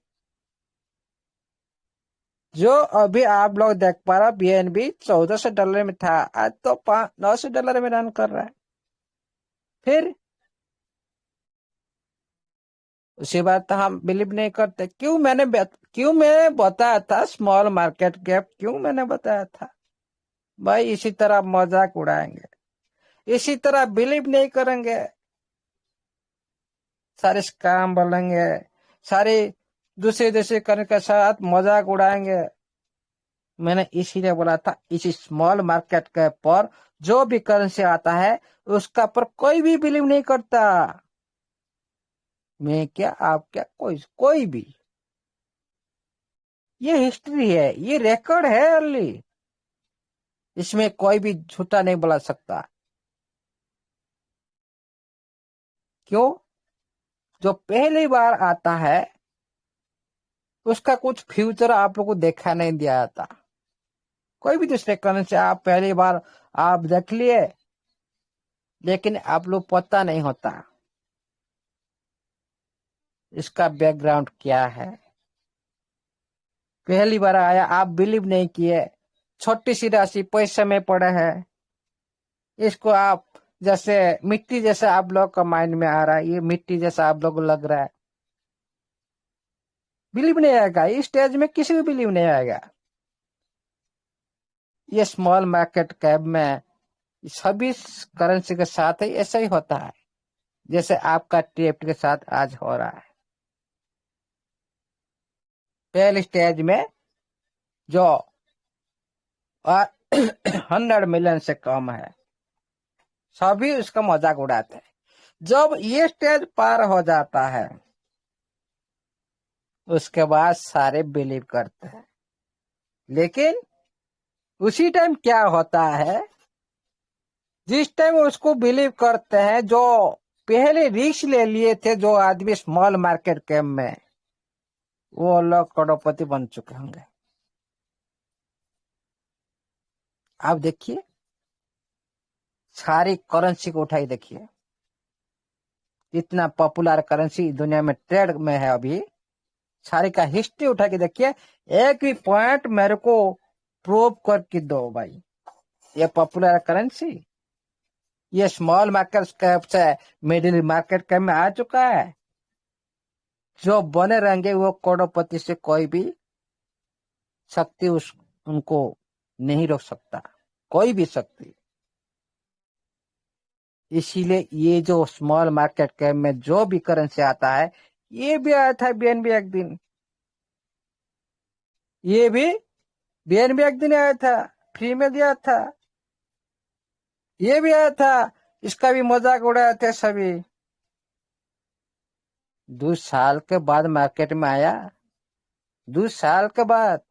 जो अभी आप लोग देख पा रहे, बीएनबी $1400 में था, आज तो $900 में रन कर रहा है। फिर उसी बात तो हम बिलीव नहीं करते। क्यों मैंने बताया था स्मॉल मार्केट कैप, क्यों मैंने बताया था भाई? इसी तरह मजाक उड़ाएंगे, इसी तरह बिलीव नहीं करेंगे, सारे स्कैम बोलेंगे, सारे दूसरे दूसरे करने के साथ मजाक उड़ाएंगे। मैंने इसीलिए बोला था, इसी स्मॉल मार्केट कैप पर जो भी करेंसी आता है उसका पर कोई भी बिलीव नहीं करता। मैं क्या, आप क्या, कोई भी। ये हिस्ट्री है, ये रिकॉर्ड है अर्ली, इसमें कोई भी झूठा नहीं बोला सकता। क्यों? जो पहली बार आता है उसका कुछ फ्यूचर आप लोग को देखा नहीं दिया जाता। कोई भी दूसरे करेंसी आप पहली बार आप देख लिए, लेकिन आप लोग पता नहीं होता इसका बैकग्राउंड क्या है। पहली बार आया, आप बिलीव नहीं किए, छोटी सी राशि पैसे में पड़े है, इसको आप जैसे मिट्टी जैसा आप लोग का माइंड में आ रहा है, ये मिट्टी जैसा आप लोग को लग रहा है, बिलीव नहीं आएगा। इस स्टेज में किसी भी बिलीव नहीं आएगा। ये स्मॉल मार्केट कैप में सभी करेंसी के साथ ही ऐसा ही होता है, जैसे आपका टीएफटी के साथ आज हो रहा है। पहले स्टेज में जो 100 मिलियन से कम है, सभी उसका मजाक उड़ाते हैं। जब ये स्टेज पार हो जाता है उसके बाद सारे बिलीव करते हैं। लेकिन उसी टाइम क्या होता है, जिस टाइम उसको बिलीव करते हैं, जो पहले रिस्क ले लिए थे जो आदमी स्मॉल मार्केट कैप में, वो लोग करोड़पति बन चुके होंगे। आप देखिए, सारी करेंसी को उठाई देखिए, इतना पॉपुलर करेंसी दुनिया में ट्रेड में है अभी, सारी का हिस्ट्री उठा के देखिए। एक भी पॉइंट मेरे को प्रूव करके दो भाई, ये पॉपुलर करेंसी, ये स्मॉल मार्केट कैप से मिडिल मार्केट कैप में आ चुका है। जो बने रहेंगे वो करोड़पति से कोई भी शक्ति उनको नहीं रोक सकता, कोई भी शक्ति। इसीलिए ये जो स्मॉल मार्केट कैप में जो भी करेंसी आता है, ये भी आया था बीएनबी एक दिन, ये भी बीएनबी एक दिन आया था, फ्री में दिया था, ये भी आया था, इसका भी मजाक उड़ाए थे सभी। 2 साल के बाद मार्केट में आया, 2 साल के बाद।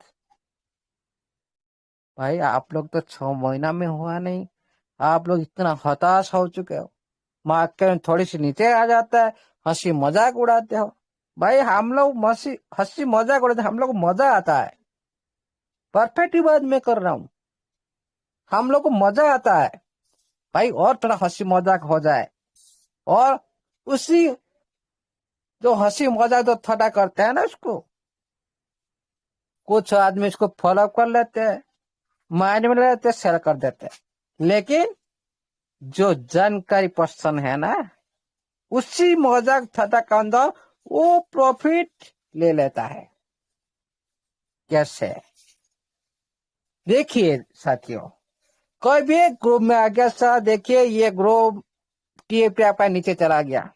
भाई आप लोग तो 6 महीना में हुआ नहीं, आप लोग इतना हताश हो चुके हो। मार्केट में थोड़ी सी नीचे आ जाता है, हंसी मजाक उड़ाते हो। भाई हम लोग हंसी हंसी मजाक उड़ाते, हम लोग को मजा आता है। परफेक्ट ही बात मैं कर रहा हूँ, हम लोग को मजा आता है। भाई और थोड़ा हंसी मजाक हो जाए, और उसी जो हंसी मजाक जो थोड़ा करते हैं ना, उसको कुछ आदमी इसको फॉलो कर लेते हैं, माइंड में ले लेते हैं, शेयर कर देते हैं। लेकिन जो जानकारी पर्सन है ना, उसी मजाक थटा के अंदर वो प्रॉफिट ले लेता है। कैसे? देखिए साथियों, कोई भी एक ग्रुप में आ गया सर, देखिए ये ग्रुप टीएफटी आपका नीचे चला गया,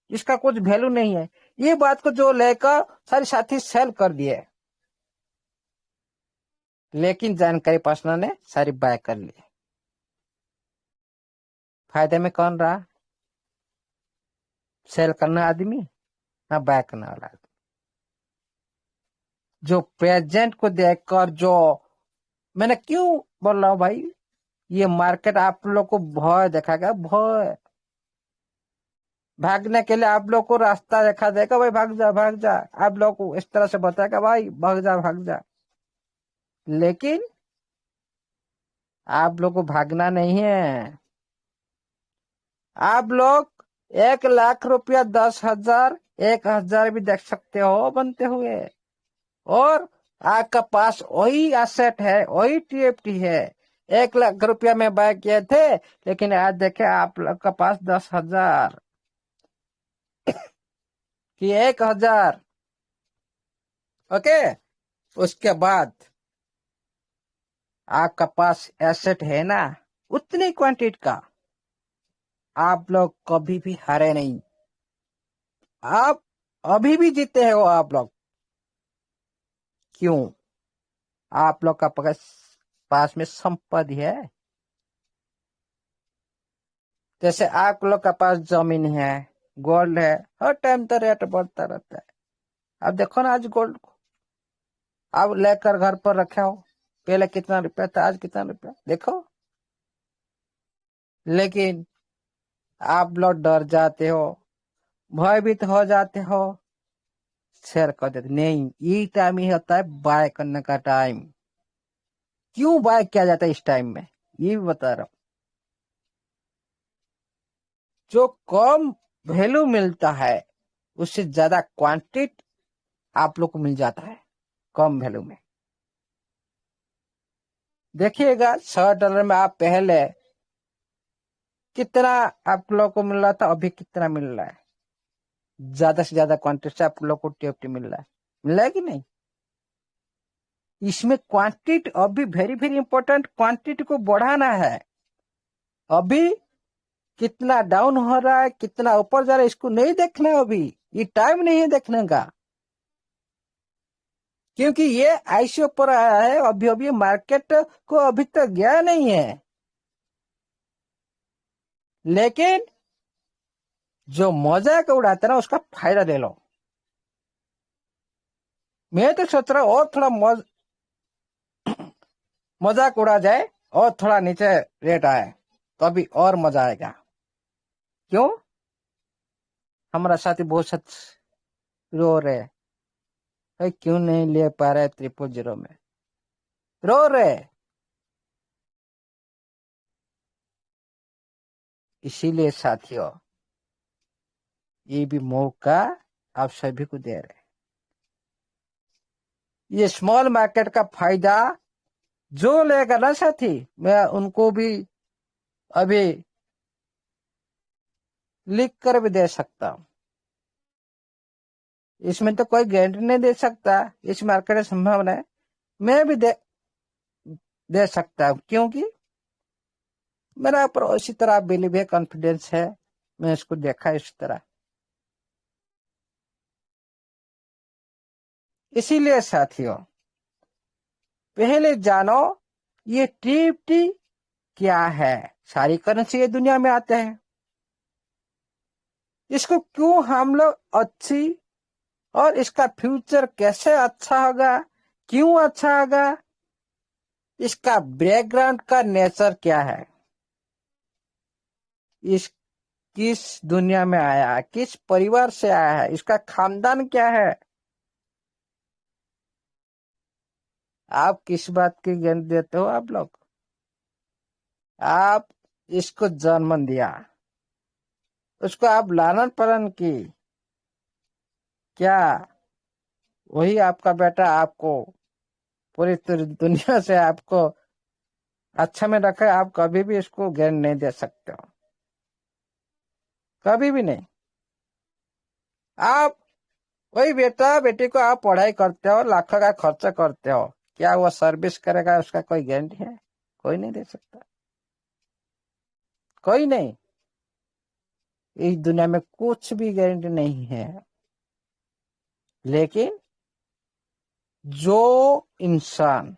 इसका कुछ वैल्यू नहीं है, ये बात को जो लेकर सारे साथी सेल कर दिए, लेकिन जानकारी पर्सन ने सारी बाय कर ली। फायदे में कौन रहा? सेल करना आदमी ना बाय करने वाला आदमी। जो प्रेजेंट को देखकर, जो मैंने क्यों बोल रहा हूं भाई, ये मार्केट आप लोग को भय दिखाएगा, भय। भागने के लिए आप लोग को रास्ता देखा देगा, भाई भाग जा भाग जा, आप लोग को इस तरह से बताएगा भाई भाग जा भाग जा। लेकिन आप लोग को भागना नहीं है। आप लोग 1 लाख रुपया, 10,000, 1,000 भी देख सकते हो बनते हुए, और आपका पास वही एसेट है, वही टीएफटी है। 1 लाख रुपया में बाय किए थे, लेकिन आज देखे आप लोग का पास 10,000 कि 1,000। ओके, उसके बाद आपका पास एसेट है ना, उतनी क्वांटिटी का, आप लोग कभी भी हारे नहीं, आप अभी भी जीते हो आप लोग। क्यों? आप लोग का पास में संपत्ति है। जैसे आप लोग का पास जमीन है, गोल्ड है, हर टाइम तो रेट बढ़ता रहता है। अब देखो ना, आज गोल्ड को आप लेकर घर पर रखे हो, पहले कितना रुपया था, आज कितना रुपया देखो। लेकिन आप लोग डर जाते हो, भयभीत हो जाते हो, शेयर कर देते नहीं। ये टाइम ही होता है बाय करने का टाइम। क्यों बाय किया जाता है इस टाइम में, ये भी बता रहा हूं। जो कम वैल्यू मिलता है, उससे ज्यादा क्वांटिटी आप लोग को मिल जाता है कम वैल्यू में। देखिएगा, $100 में आप पहले कितना आप लोग को मिल रहा था, अभी कितना मिल रहा है। ज्यादा से ज्यादा क्वांटिटी से आप लोग को टीएफटी मिल रहा है कि नहीं? इसमें क्वांटिटी अभी वेरी वेरी इंपॉर्टेंट, क्वांटिटी को बढ़ाना है। अभी कितना डाउन हो रहा है, कितना ऊपर जा रहा है, इसको नहीं देखना है अभी, ये टाइम नहीं है देखने का। क्योंकि ये आईसीओ पर आया है, अभी अभी मार्केट को अभी तक गया नहीं है। लेकिन जो मजाक उड़ाता है ना, उसका फायदा ले लो। मैं तो सोच रहा हूं और थोड़ा मजाक उड़ा जाए, और थोड़ा नीचे रेट आए, तो अभी और मजा आएगा। क्यों? हमारा साथी बहुत सच रो रहे, भाई क्यों नहीं ले पा रहे 000 में, रो रहे। इसीलिए साथियों, ये भी मौका आप सभी को दे रहे। ये स्मॉल मार्केट का फायदा जो लेगा ना साथी, मैं उनको भी अभी लिख कर भी दे सकता हूं। इसमें तो कोई गारंटी नहीं दे सकता, इस मार्केट में संभावना है। मैं भी दे सकता हूं, क्योंकि मेरा ऊपर उसी तरह बिलीव है, कॉन्फिडेंस है। मैं इसको देखा इस तरह। इसीलिए साथियों, पहले जानो ये टीएफटी क्या है। सारी करेंसी ये दुनिया में आते हैं, इसको क्यों हम लोग अच्छी, और इसका फ्यूचर कैसे अच्छा होगा, क्यों अच्छा होगा, इसका बैकग्राउंड का नेचर क्या है, इस किस दुनिया में आया है, किस परिवार से आया है, इसका खानदान क्या है। आप किस बात की ज्ञान देते हो आप लोग? आप इसको जन्म दिया, उसको आप लालन पालन की, क्या वही आपका बेटा आपको पूरी दुनिया से आपको अच्छा में रखा है? आप कभी भी इसको ज्ञान नहीं दे सकते हो, कभी भी नहीं। आप वही बेटा बेटी को आप पढ़ाई करते हो, लाखों का खर्चा करते हो, क्या वो सर्विस करेगा उसका कोई गारंटी है? कोई नहीं दे सकता, कोई नहीं। इस दुनिया में कुछ भी गारंटी नहीं है। लेकिन जो इंसान,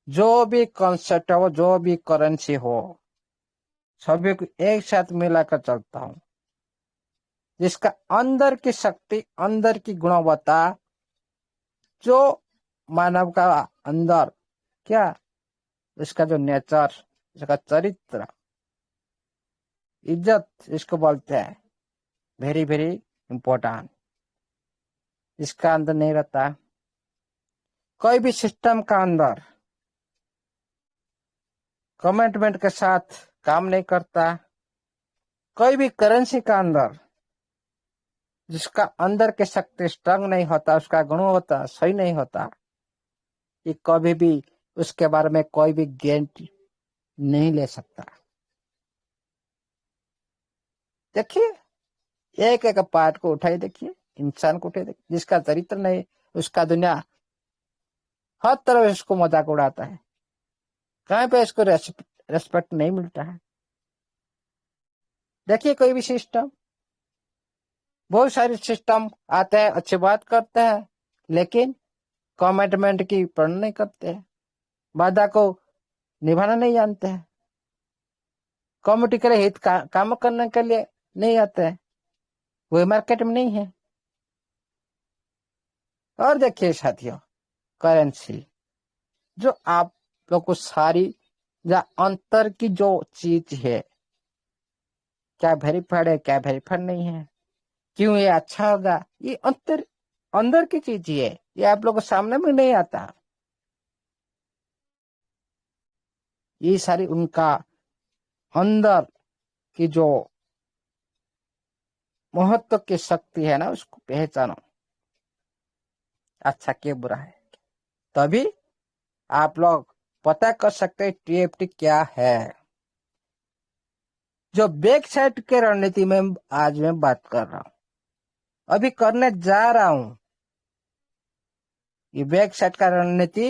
जो भी कॉन्सेप्ट हो, जो भी करेंसी हो, सभी को एक साथ मिलाकर चलता हूं, जिसका अंदर की शक्ति, अंदर की गुणवत्ता, जो मानव का अंदर क्या, इसका जो नेचर, इसका चरित्र, इज्जत इसको बोलते हैं, वेरी वेरी इंपॉर्टेंट। इसका अंदर नहीं रहता। कोई भी सिस्टम का अंदर कमिटमेंट के साथ काम नहीं करता। कोई भी करेंसी का अंदर जिसका अंदर के शक्ति स्ट्रांग नहीं होता, उसका गुणवत्ता सही नहीं होता, ये कभी भी उसके बारे में कोई भी गारंटी नहीं ले सकता। देखिए, एक एक पार्ट को उठाई देखिए, इंसान को उठाई देखिए, जिसका चरित्र नहीं, उसका दुनिया हर तरफ इसको मजाक उड़ाता है, कहीं पे इसको रेस्पेक्ट नहीं मिलता है। देखिए, कोई भी सिस्टम, बहुत सारे सिस्टम आते हैं, अच्छी बात करते हैं, लेकिन कमिटमेंट की पालन नहीं करते हैं, वादा को निभाना नहीं जानते हैं, कम्युनिटी के लिए हित काम करने के लिए नहीं आते हैं, वो मार्केट में नहीं है। और देखिए साथियों, करेंसी जो आप लोग को सारी, या अंतर की जो चीज है, क्या वेरीफाइड है, क्या वेरीफाइड नहीं है, क्यों ये अच्छा होगा, ये अंतर अंदर की चीज ही है, ये आप लोग को सामने में नहीं आता। ये सारी उनका अंदर की जो महत्व की शक्ति है ना, उसको पहचानो, अच्छा क्या बुरा है, तभी आप लोग पता कर सकते हैं टीएफटी क्या है। जो बैक साइड के रणनीति में आज मैं बात कर रहा हूं, अभी करने जा रहा हूं, ये बैक साइड का रणनीति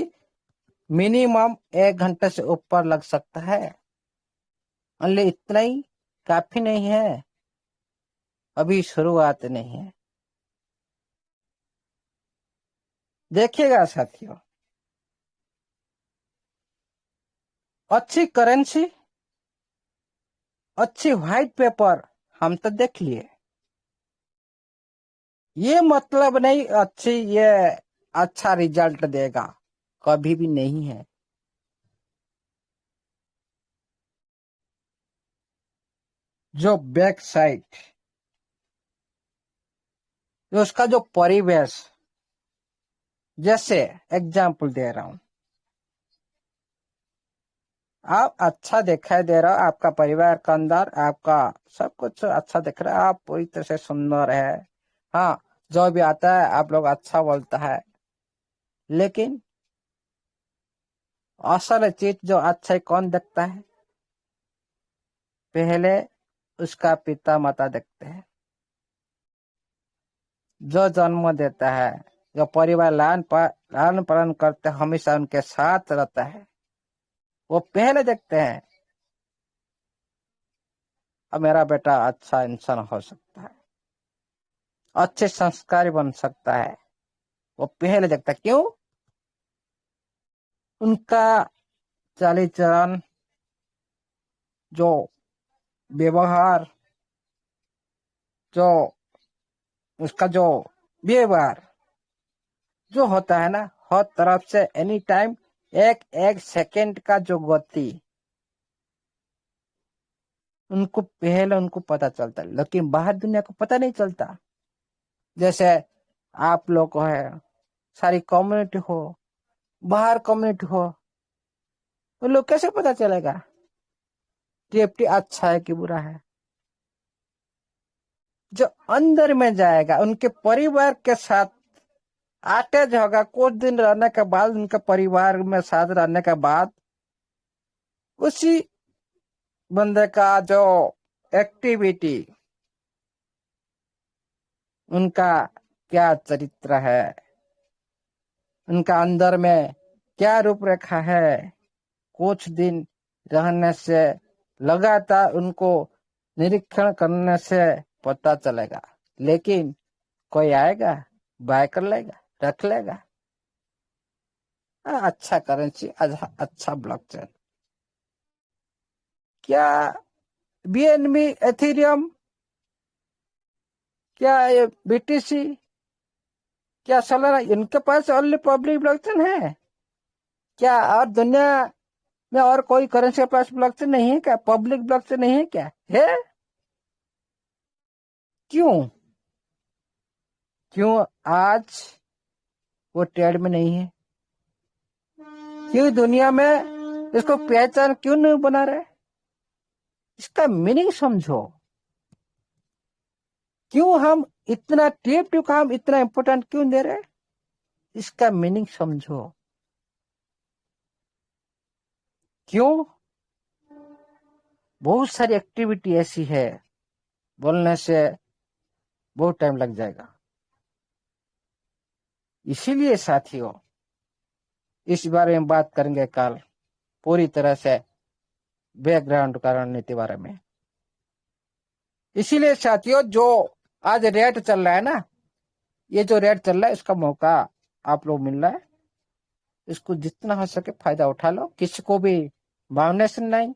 मिनिमम 1 घंटे से ऊपर लग सकता है। ओनली इतना ही काफी नहीं है, अभी शुरुआत नहीं है। देखिएगा साथियों, अच्छी करेंसी, अच्छी व्हाइट पेपर हम तो देख लिए, ये मतलब नहीं अच्छी ये अच्छा रिजल्ट देगा, कभी भी नहीं है। जो बैक साइड, जो उसका जो परिवेश, जैसे एग्जाम्पल दे रहा हूं, आप अच्छा दिखाई दे रहा हो, आपका परिवार के अंदर आपका सब कुछ अच्छा दिख रहा है, आप पूरी तरह से सुंदर है, हाँ, जो भी आता है आप लोग अच्छा बोलता है, लेकिन असल चीज जो अच्छाई कौन देखता है? पहले उसका पिता माता देखते हैं, जो जन्म देता है, जो परिवार लालन पालन करते हैं, हमेशा उनके साथ रहता है, वो पहले देखते हैं अब मेरा बेटा अच्छा इंसान हो सकता है, अच्छे संस्कारी बन सकता है। वो पहले देखता है। क्यों? उनका चाली चलन, जो व्यवहार, जो उसका जो व्यवहार जो होता है ना, हर तरफ से एनी टाइम, एक एक सेकंड का जो गति, उनको पता चलता है, लेकिन बाहर दुनिया को पता नहीं चलता। जैसे आप लोग को है, सारी कम्युनिटी हो, बाहर कम्युनिटी हो, तो लोग कैसे पता चलेगा टीएफटी अच्छा है कि बुरा है? जो अंदर में जाएगा, उनके परिवार के साथ अटैच होगा, कुछ दिन रहने के बाद, उनके परिवार में साथ रहने के बाद, उसी बंदे का जो एक्टिविटी, उनका क्या चरित्र है, उनका अंदर में क्या रूपरेखा है, कुछ दिन रहने से, लगातार उनको निरीक्षण करने से पता चलेगा। लेकिन कोई आएगा, बाय कर लेगा, रख लेगा, अच्छा करेंसी, अच्छा ब्लॉकचेन, क्या बीएनबी, एथेरियम, क्या ये बीटीसी, क्या सोलाना, इनके पास ओनली पब्लिक ब्लॉकचेन है क्या? और दुनिया में और कोई करेंसी के पास ब्लॉकचेन नहीं है क्या? पब्लिक ब्लॉकचेन नहीं है क्या? है? क्यों? क्यों आज वो ट्रेड में नहीं है? क्यों दुनिया में इसको पहचान क्यों नहीं बना रहे? इसका मीनिंग समझो। क्यों हम इतना टीएफटी को हम इतना इंपॉर्टेंट क्यों दे रहे? इसका मीनिंग समझो। क्यों? बहुत सारी एक्टिविटी ऐसी है, बोलने से बहुत टाइम लग जाएगा। इसीलिए साथियों, इस बारे में बात करेंगे कल, पूरी तरह से बैकग्राउंड का रणनीति बारे में। इसीलिए साथियों, जो आज रेट चल रहा है ना, ये जो रेट चल रहा है, इसका मौका आप लोग मिल रहा है, इसको जितना हो सके फायदा उठा लो। किसी को भी बाउंडेशन नहीं,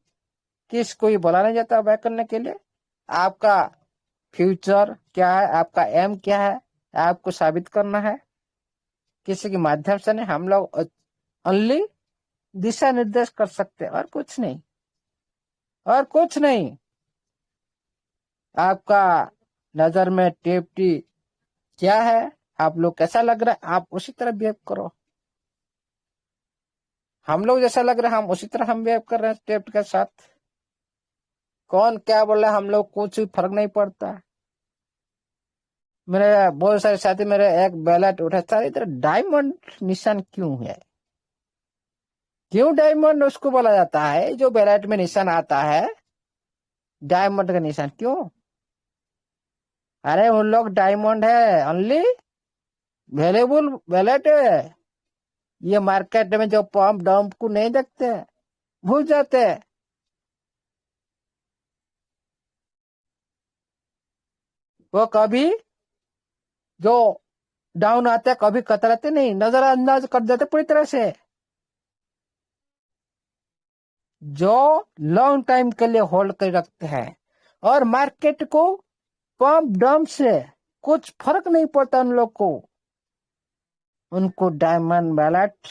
किसी को भी बोला नहीं जाता बाय करने के लिए। आपका फ्यूचर क्या है, आपका एम क्या है, आपको साबित करना है। किसी के माध्यम से नहीं, हम लोग ओनली दिशा निर्देश कर सकते हैं, और कुछ नहीं, और कुछ नहीं। आपका नजर में टीएफटी क्या है, आप लोग कैसा लग रहा है, आप उसी तरह बिहेव करो। हम लोग जैसा लग रहा है, हम उसी तरह हम बिहेव कर रहे हैं टीएफटी के साथ। कौन क्या बोल रहा है, हम लोग कुछ भी फर्क नहीं पड़ता। मेरे बहुत सारे साथी, मेरे एक बैलेट उठा था, इधर डायमंड निशान क्यों है? क्यों डायमंड उसको बोला जाता है? जो बैलेट में निशान आता है डायमंड का निशान, क्यों? अरे उन लोग डायमंड है ओनली वैल्यूबल बैलेट है। ये मार्केट में जो पंप डंप को नहीं देखते, भूल जाते। वो कभी जो डाउन आते कभी कतराते नहीं, नजरअंदाज कर देते पूरी तरह से। जो लॉन्ग टाइम के लिए होल्ड कर रखते हैं, और मार्केट को पंप डंप से कुछ फर्क नहीं पड़ता उन लोग को, उनको डायमंड बैलेट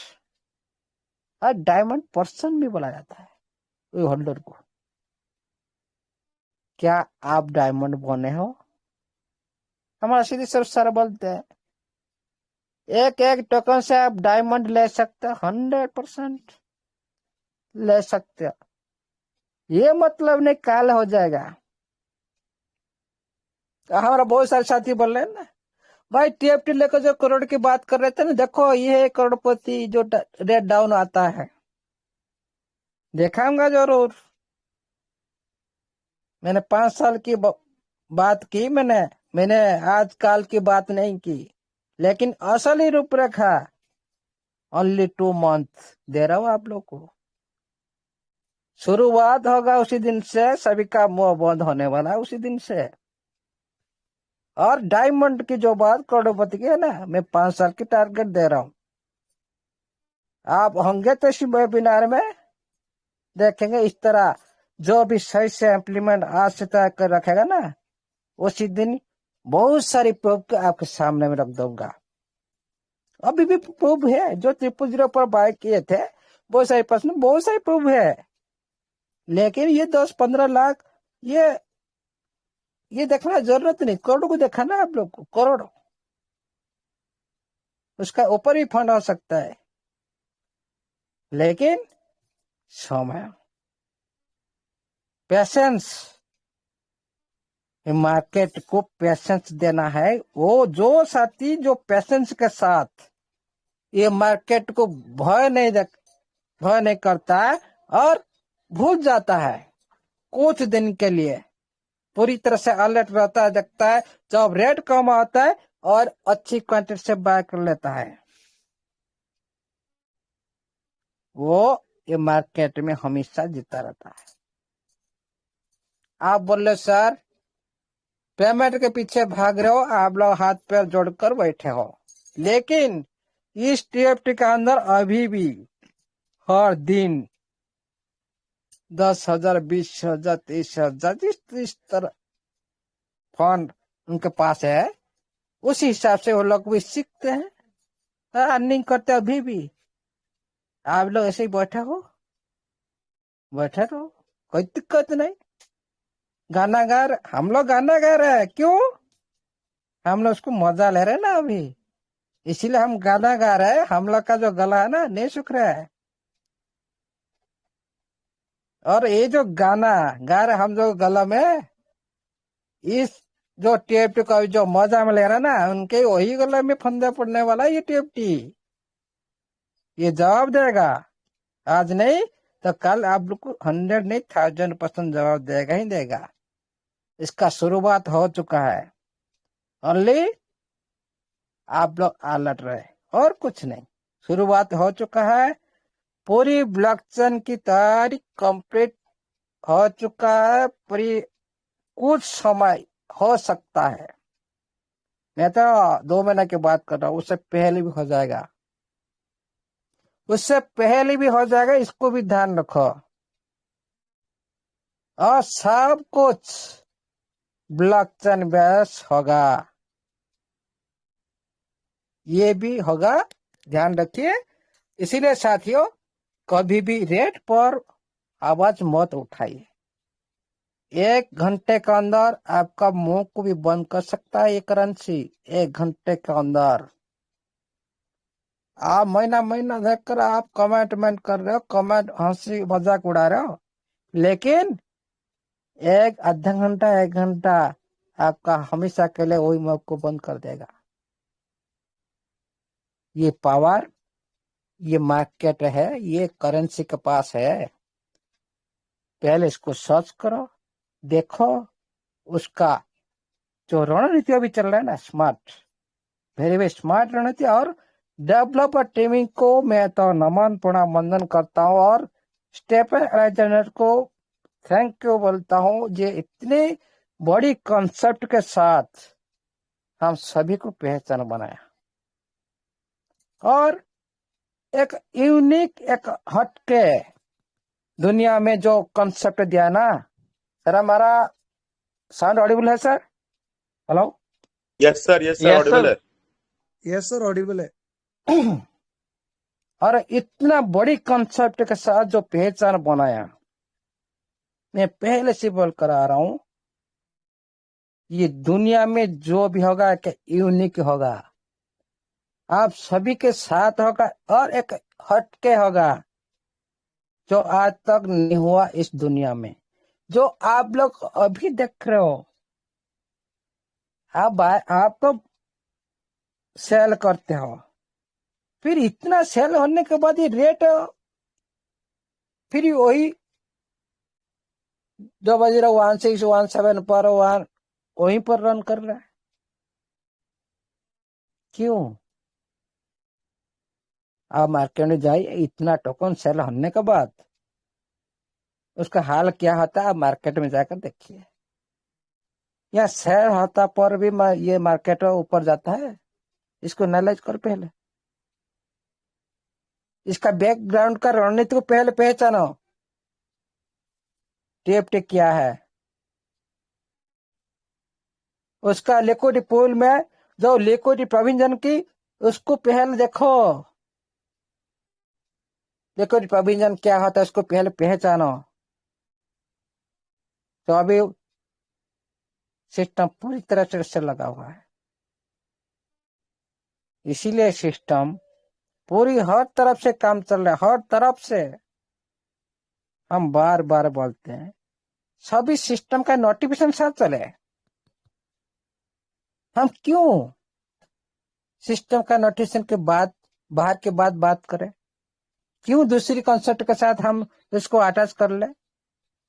और डायमंड पर्सन भी बोला जाता है होल्डर को। क्या आप डायमंड बने हो? हमारा सीधी सर बोलते हैं, एक एक टोकन से आप डायमंड ले सकते, 100% ले सकते। ये मतलब नहीं काल हो जाएगा। हमारा बहुत सारे साथी बोल रहे हैं ना, भाई टीएफटी लेकर जो करोड़ की बात कर रहे थे ना, देखो ये करोड़पति जो रेट डाउन आता है, दिखाऊंगा जरूर। मैंने 5 साल की बात की। मैंने मैंने आजकल की बात नहीं की। लेकिन असली रूपरेखा ओनली 2 मंथ दे रहा हूं आप लोग को। शुरुआत होगा उसी दिन से, सभी का मुंह बंद होने वाला है उसी दिन से। और डायमंड की जो बात करोड़पति की है ना, मैं 5 साल की टारगेट दे रहा हूं। आप होंगे तो इसी वेबिनार में देखेंगे। इस तरह जो भी सही से इम्प्लीमेंट आज से तय कर रखेगा ना, उसी दिन बहुत सारी प्रूफ आपके सामने में रख दूंगा। अभी भी प्रूफ है। जो 000 पर बाय किए थे, बहुत सारे प्रश्न, बहुत सारे प्रूफ है। लेकिन ये 10-15 लाख, ये देखना जरूरत नहीं। करोड़ों को देखा ना आप लोग को, करोड़। उसका ऊपर भी फंड हो सकता है। लेकिन समय, पेशेंस, मार्केट को पेशेंस देना है। वो जो साथी जो पेशेंस के साथ ये मार्केट को भय नहीं करता है और भूल जाता है कुछ दिन के लिए, पूरी तरह से अलर्ट रहता है, देखता है जब रेट कम आता है और अच्छी क्वांटिटी से बाय कर लेता है, वो ये मार्केट में हमेशा जीता रहता है। आप बोल रहे सर पेमेंट के पीछे भाग रहे हो, आप लोग हाथ पैर जोड़कर बैठे हो। लेकिन इस टीएफटी के अंदर अभी भी हर दिन 10,000, 20,000, 30,000, जिस तरह फंड उनके पास है, उसी हिसाब से वो लोग भी सीखते हैं, अर्निंग करते हैं। अभी भी आप लोग ऐसे ही बैठे हो, बैठे रहो, कोई दिक्कत नहीं। गाना गा रहे, हम लोग गाना गा रहे हैं। क्यों? हम लोग उसको मजा ले रहे हैं ना अभी, इसीलिए हम गाना गा रहे हैं। हम लोग का जो गला है ना, नहीं सूख रहा है। और ये जो गाना गा रहे हम जो गला में, इस जो टीएफटी का जो मजा में ले रहा है ना, उनके वही गले में फंदे पड़ने वाला है ये टीएफटी। ये जवाब देगा। आज नहीं तो कल आप लोग को 100 नहीं 1000% जवाब देगा ही देगा। इसका शुरुआत हो चुका है। ओनली आप लोग अलर्ट रहे और कुछ नहीं। शुरुआत हो चुका है। पूरी ब्लॉकचेन की तैयारी कंप्लीट हो चुका है। पूरी कुछ समय हो सकता है, मैं तो 2 महीने की बात कर रहा हूँ, उससे पहले भी हो जाएगा, उससे पहले भी हो जाएगा। इसको भी ध्यान रखो। और सब कुछ ब्लॉकचेन बेस होगा, ये भी होगा, ध्यान रखिए। इसीलिए साथियों, कभी भी रेट पर आवाज मत उठाइए। 1 घंटे के अंदर आपका मुंह को भी बंद कर सकता है ये करेंसी। 1 घंटे के अंदर आप महीना महीना देखकर आप कमेंट कर रहे हो, कमेंट हंसी मजाक उड़ा रहे हो। लेकिन आधा घंटा 1 घंटा आपका हमेशा के लिए वही मुंह को बंद कर देगा। ये पावर, ये मार्केट है, ये करेंसी के पास है। पहले इसको सर्च करो, देखो उसका जो रणनीति अभी चल रहा है ना, स्मार्ट, वेरी वेरी स्मार्ट रणनीति। और डेवलपर टीमिंग को मैं तो नमन प्रणाम वंदन करता हूँ, और स्टेफन अलेक्जेंडर को थैंक यू बोलता हूँ, ये इतने बड़ी कॉन्सेप्ट के साथ हम सभी को पहचान बनाया और एक यूनिक, एक हटके दुनिया में जो कॉन्सेप्ट दिया ना। सर हमारा साउंड ऑडिबल है sir? Hello? Yes sir Audible है। यस सर ऑडिबल है। और इतना बड़ी कॉन्सेप्ट के साथ जो पहचान बनाया, मैं पहले से बोल कर आ रहा हूं, ये दुनिया में जो भी होगा एक यूनिक होगा, आप सभी के साथ होगा, और एक हटके होगा जो आज तक नहीं हुआ इस दुनिया में। जो आप लोग अभी देख रहे हो, आप तो सेल करते हो, फिर इतना सेल होने के बाद ये रेट फिर वही 201617 पर वहीं पर रन कर रहा है। क्यों? आप मार्केट में जाइए, इतना टोकन सेल होने के बाद उसका हाल क्या होता है, आप मार्केट में जाकर देखिए। या सेल होता पर भी ये मार्केट ऊपर जाता है। इसको एनालाइज कर पहले, इसका बैकग्राउंड का रणनीति को पहले पहचानो। टीएफटी क्या है, उसका लिक्विडिटी पूल में जो लिक्विडिटी प्रोविजन की, उसको पहले देखो। लिक्विडिटी प्रोविजन क्या होता है, उसको पहले पहचानो। तो अभी सिस्टम पूरी तरह से लगा हुआ है। इसीलिए सिस्टम पूरी हर तरफ से काम चल रहा है, हर तरफ से। हम बार बार बोलते हैं सभी सिस्टम का नोटिफिकेशन साथ चले। हम क्यों सिस्टम का नोटिफिकेशन के बाद बाहर के बाद बात करें? क्यों दूसरी कॉन्सेप्ट के साथ हम इसको अटैच कर ले?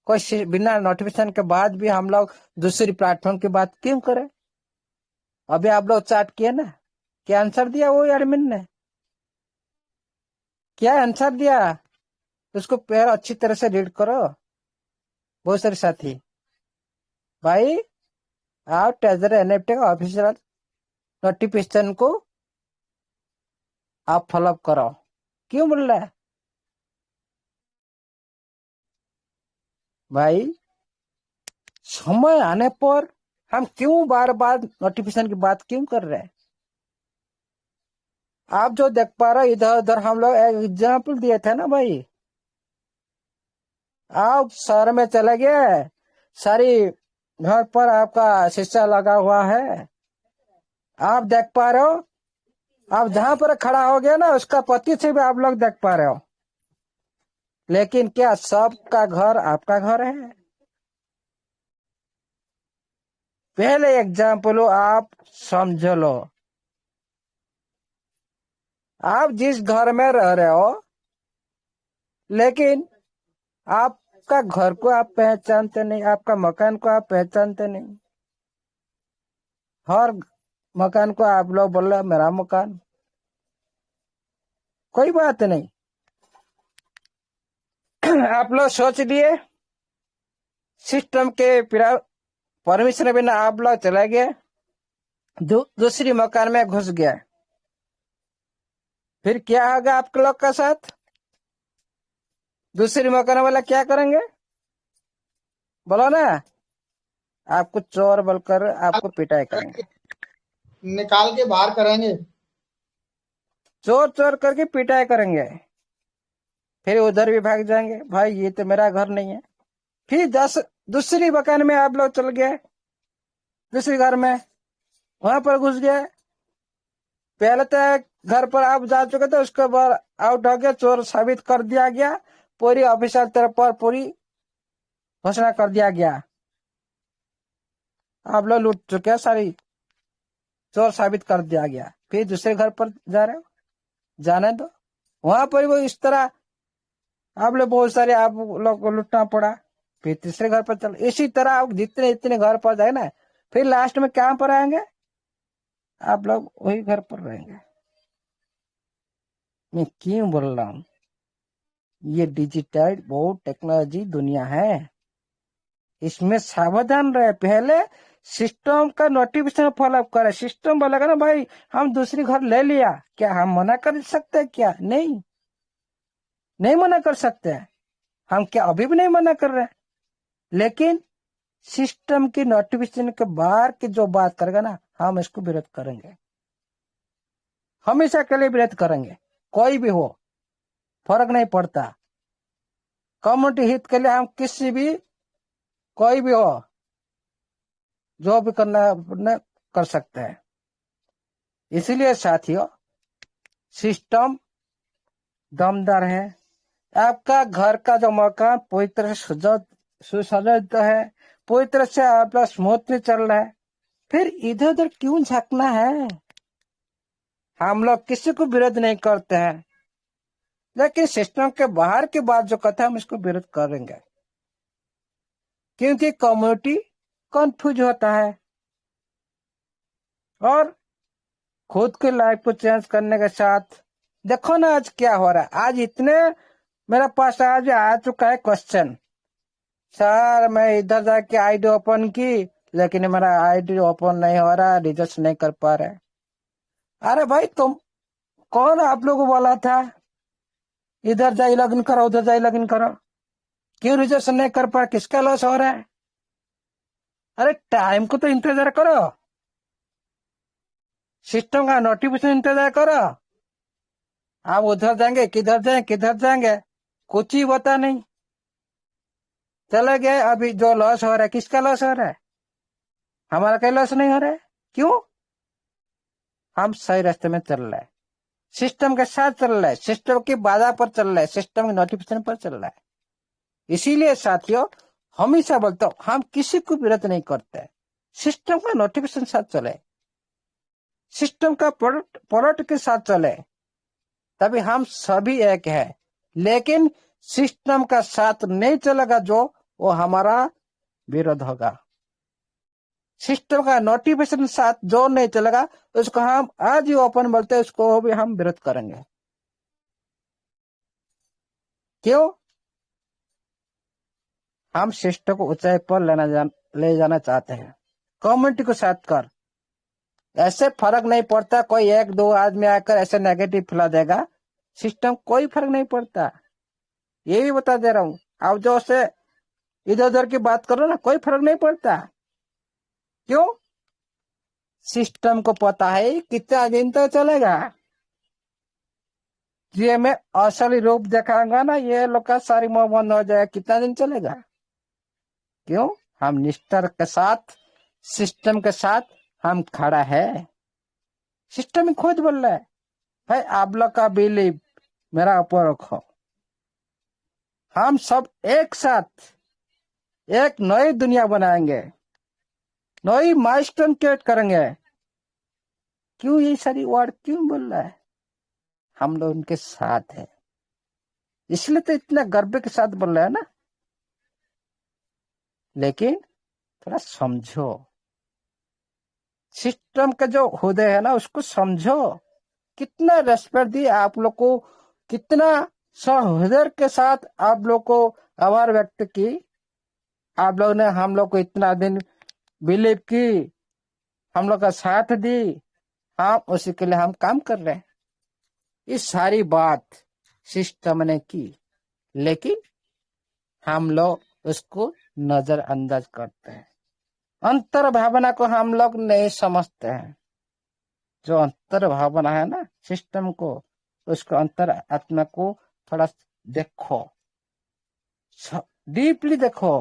कोई बिना नोटिफिकेशन के बाद भी हम लोग दूसरी प्लेटफॉर्म की बात क्यों करें? अभी आप लोग चैट किए ना, क्या आंसर दिया वो एडमिन ने? क्या आंसर दिया? उसको पहले अच्छी तरह से रीड करो। बहुत सारे साथी भाई, आप ट्रेजर एनएफटी का ऑफिशियल नोटिफिकेशन को आप फॉलोअप करो। क्यों बोल रहा है भाई? समय आने पर हम क्यों बार बार नोटिफिकेशन की बात क्यों कर रहे हैं? आप जो देख पा रहे इधर उधर हम लोग एक एग्जाम्पल दिए थे ना भाई। आप शहर में चले गए, सारी घर पर आपका शीशा लगा हुआ है, आप देख पा रहे हो। आप जहां पर खड़ा हो गया ना, उसका पति से भी आप लोग देख पा रहे हो। लेकिन क्या सबका घर आपका घर है? पहले एग्जाम्पल आप समझ लो। आप जिस घर में रह रहे हो, लेकिन आपका घर को आप पहचानते नहीं, आपका मकान को आप पहचानते नहीं। हर मकान को आप लोग बोल रहे मेरा मकान। कोई बात नहीं। आप लोग सोच लिए सिस्टम के परमिशन बिना आप लोग चले गए, दूसरी मकान में घुस गया। फिर क्या होगा आपके लोग का साथ? दूसरी मकान वाला क्या करेंगे बोलो ना? आपको चोर बोलकर आपको पिटाई करेंगे, निकाल के बाहर करेंगे, चोर चोर करके पिटाई करेंगे। फिर उधर भी भाग जाएंगे, भाई ये तो मेरा घर नहीं है। फिर दूसरी मकान में आप लोग चल गए, दूसरी घर में वहां पर घुस गए। पहले तो घर पर आप जा चुके थे, उसके बाद आउट हो गया, चोर साबित कर दिया गया, पूरी ऑफिशियल तरफ पर पूरी घोषणा कर दिया गया। आप लोग लूट चुके हैं, सारी चोर साबित कर दिया गया। फिर दूसरे घर पर जा रहे हो, जाने दो। वहां पर वो इस तरह आप लोग बहुत सारे आप लोग को लूटना पड़ा। फिर तीसरे घर पर चल, इसी तरह आप जितने जितने घर पर जाए ना, फिर लास्ट में कहां पर आएंगे? आप लोग वही घर पर रहेंगे। मैं क्यों बोल रहा हूं? ये डिजिटल बहुत टेक्नोलॉजी दुनिया है, इसमें सावधान रहे। पहले सिस्टम का नोटिफिकेशन फॉलोअप करे। सिस्टम बोलेगा ना भाई हम दूसरी घर ले लिया, क्या हम मना कर सकते हैं? क्या नहीं? नहीं मना कर सकते हैं। हम क्या अभी भी नहीं मना कर रहे हैं? लेकिन सिस्टम की नोटिफिकेशन के बाहर की जो बात करेगा ना, हम इसको विरोध करेंगे, हमेशा के लिए विरोध करेंगे। कोई भी हो, फर्क नहीं पड़ता। कम्युनिटी हित के लिए हम किसी भी, कोई भी हो, जो भी करना कर सकते हैं। इसीलिए साथियों, सिस्टम दमदार है। आपका घर का जो मकान पूरी तरह से सुसज्जित है, पूरी तरह से आपका स्मूथली चल रहा है, फिर इधर उधर क्यों झांकना है? हम लोग किसी को विरोध नहीं करते हैं, लेकिन सिस्टम के बाहर की बात जो कहता है हम इसको विरोध करेंगे, क्योंकि कम्युनिटी कंफ्यूज होता है और खुद की लाइफ को चेंज करने के साथ देखो ना आज क्या हो रहा है। आज इतने मेरे पास आज आ चुका है क्वेश्चन, सर मैं इधर जाके आईडी ओपन की लेकिन मेरा आईडी ओपन नहीं हो रहा, रजिस्टर नहीं कर पा रहे। अरे भाई तुम कौन आप लोगों को बोला था इधर जाइए लॉगिन करो उधर जाइए लॉगिन करो? क्यों रजिस्टर नहीं कर पा? किसका लॉस हो रहा है? अरे टाइम को तो इंतजार करो, सिस्टम का नोटिफिकेशन इंतजार करो। आप उधर जाएंगे किधर जाएंगे कुछ ही पता नहीं। चले गए, अभी जो लॉस हो रहा है किसका लॉस हो रहा है? हमारा कोई लॉस नहीं हो रहा है। क्यों? हम सही रास्ते में चल रहे हैं, सिस्टम के साथ चल रहे हैं, सिस्टम की बाधा पर चल रहे हैं, सिस्टम के नोटिफिकेशन पर चल रहा है। इसीलिए साथियों हमेशा बोलता हूं हम किसी को विरोध नहीं करते, सिस्टम का नोटिफिकेशन साथ चले, सिस्टम का प्रोडक्ट के साथ चले, तभी हम सभी एक है। लेकिन सिस्टम का साथ नहीं चलेगा जो, वो हमारा विरोध होगा। सिस्टम का नोटिफिकेशन साथ जो नहीं चलेगा उसको हम आज ही ओपन बोलते हैं, उसको भी हम विरोध करेंगे। क्यों? हम सिस्टम को ऊंचाई पर ले जाना चाहते हैं, कम्युनिटी को साथ कर। ऐसे फर्क नहीं पड़ता कोई एक दो आदमी आकर ऐसे नेगेटिव फैला देगा, सिस्टम कोई फर्क नहीं पड़ता, ये भी बता दे रहा हूं। आप जो से इधर उधर की बात करो ना, कोई फर्क नहीं पड़ता। क्यों? सिस्टम को पता है कितना दिन तक चलेगा। ये मैं असली रूप दिखाऊंगा ना, ये लोग का सारी मुंह बंद हो जाएगा, कितना दिन चलेगा? क्यों? हम निष्ठा के साथ सिस्टम के साथ हम खड़ा है। सिस्टम ही खुद बोल रहा है भाई आप लोग का बिलीव मेरा ऊपर रखो, हम सब एक साथ एक नई दुनिया बनाएंगे, नई माइलस्टोन क्रिएट करेंगे। क्यों ये सारी वर्ड क्यों बोल रहा है? हम लोग उनके साथ हैं, इसलिए तो इतना गर्व के साथ बोल रहे हैं ना। लेकिन थोड़ा समझो, सिस्टम का जो हृदय है ना उसको समझो, कितना रेस्पेक्ट दिए आप लोग को, कितना सहृदय के साथ आप लोग को आभार व्यक्त की। आप लोग ने हम लोग को इतना दिन बिलीव की, हम लोग का साथ दी, हम उसी के लिए हम काम कर रहे हैं। इस सारी बात सिस्टम ने की, लेकिन हम लोग उसको नजरअंदाज करते हैं, अंतर भावना को हम लोग नहीं समझते हैं। जो अंतर भावना है ना सिस्टम को, उसको अंतर आत्मा को थोड़ा देखो, डीपली देखो,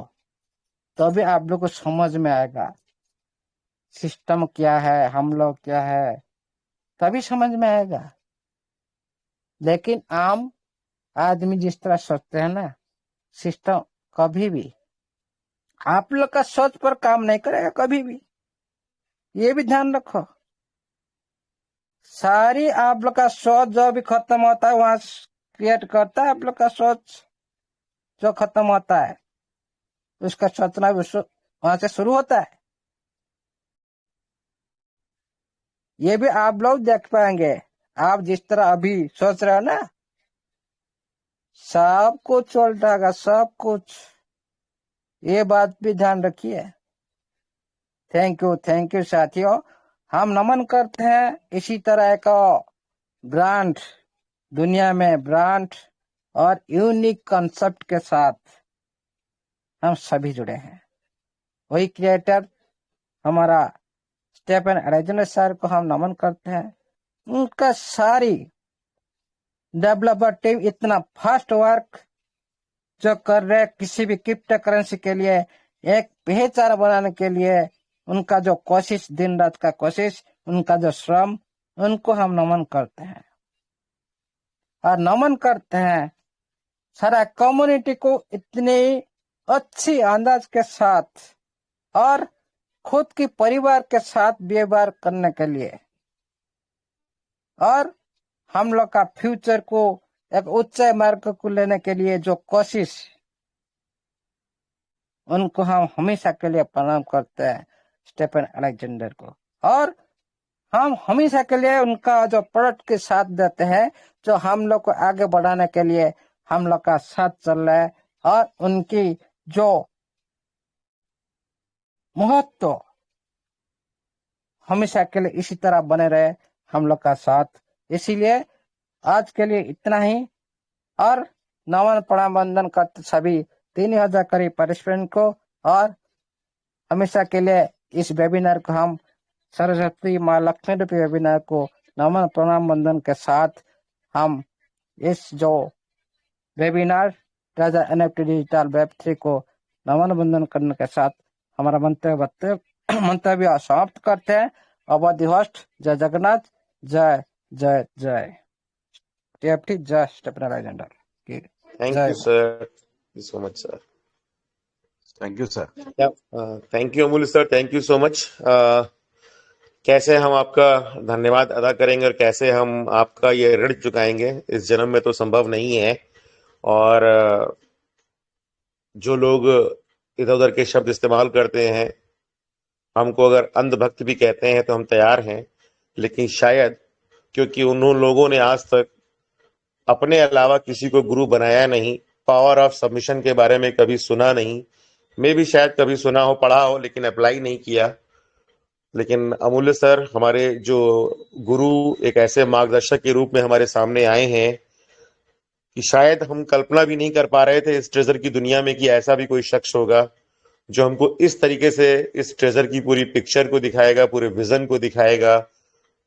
तभी आप लोग को समझ में आएगा सिस्टम क्या है, हम लोग क्या है, तभी समझ में आएगा। लेकिन आम आदमी जिस तरह सोचते हैं ना, सिस्टम कभी भी आप लोग का सोच पर काम नहीं करेगा कभी भी, ये भी ध्यान रखो। सारी आप लोग का सोच जो भी खत्म होता है वहां क्रिएट करता है, आप लोग का सोच जो खत्म होता है उसका सोचना भी वहां से शुरू होता है। ये भी आप लोग देख पाएंगे, आप जिस तरह अभी सोच रहे हो ना, सब कुछ उल्टा, सब कुछ, ये बात भी ध्यान रखिए। थैंक यू साथियों। हम नमन करते हैं इसी तरह का ब्रांड, दुनिया में ब्रांड और यूनिक कंसेप्ट के साथ हम सभी जुड़े हैं। वही क्रिएटर हमारा स्टेफन अरेजनस सर को हम नमन करते हैं। उनका सारी डेवलपर टीम इतना फास्ट वर्क जो कर रहे, किसी भी क्रिप्टो करेंसी के लिए एक पहचान बनाने के लिए उनका जो कोशिश, दिन रात का कोशिश, उनका जो श्रम, उनको हम नमन करते हैं। और नमन करते हैं सारा कम्युनिटी को इतनी अच्छी अंदाज के साथ और खुद के परिवार के साथ व्यवहार करने के लिए, और हम लोग का फ्यूचर को एक उच्च मार्ग को लेने के लिए जो कोशिश, उनको हम हमेशा के लिए प्रणाम करते हैं, स्टीफन अलेक्जेंडर को। और हम हमेशा के लिए उनका जो प्रोडक्ट के साथ देते हैं, जो हम लोग को आगे बढ़ाने के लिए हम लोग का साथ चल रहा है, और उनकी जो महत्व हमेशा के लिए इसी तरह बने रहे हम लोग का साथ। इसीलिए आज के लिए इतना ही, और नमन प्रणाम वंदन करते सभी 3000 करीब पार्टिसिपेंट को, और हमेशा के लिए इस वेबिनार को हम सरस्वती माँ लक्ष्मी रूपी वेबिनार को नमन प्रणाम वंदन के साथ हम इस जो webinar treasure NFT digital Web3 को नमन वंदन करने के साथ हमारा मंतव्य समाप्त करते हैं। अवधि होस्ट जय जगन्नाथ, जय जय जय TFT, जय स्टीफन अलेक्जेंडर की Thank जय। you, sir. Thank you so much, sir. Thank you sir. Yeah. Thank you, अमूल्य sir. Thank you so much. कैसे हम आपका धन्यवाद अदा करेंगे और कैसे हम आपका ये ऋण चुकाएंगे, इस जन्म में तो संभव नहीं है। और जो लोग इधर उधर के शब्द इस्तेमाल करते हैं, हमको अगर अंधभक्त भी कहते हैं तो हम तैयार हैं, लेकिन शायद क्योंकि उन लोगों ने आज तक अपने अलावा किसी को गुरु बनाया नहीं, पावर ऑफ सबमिशन के बारे में कभी सुना नहीं, मैं भी शायद कभी सुना हो, पढ़ा हो, लेकिन अप्लाई नहीं किया। लेकिन अमूल्य सर हमारे जो गुरु एक ऐसे मार्गदर्शक के रूप में हमारे सामने आए हैं कि शायद हम कल्पना भी नहीं कर पा रहे थे इस ट्रेजर की दुनिया में कि ऐसा भी कोई शख्स होगा जो हमको इस तरीके से इस ट्रेजर की पूरी पिक्चर को दिखाएगा, पूरे विजन को दिखाएगा,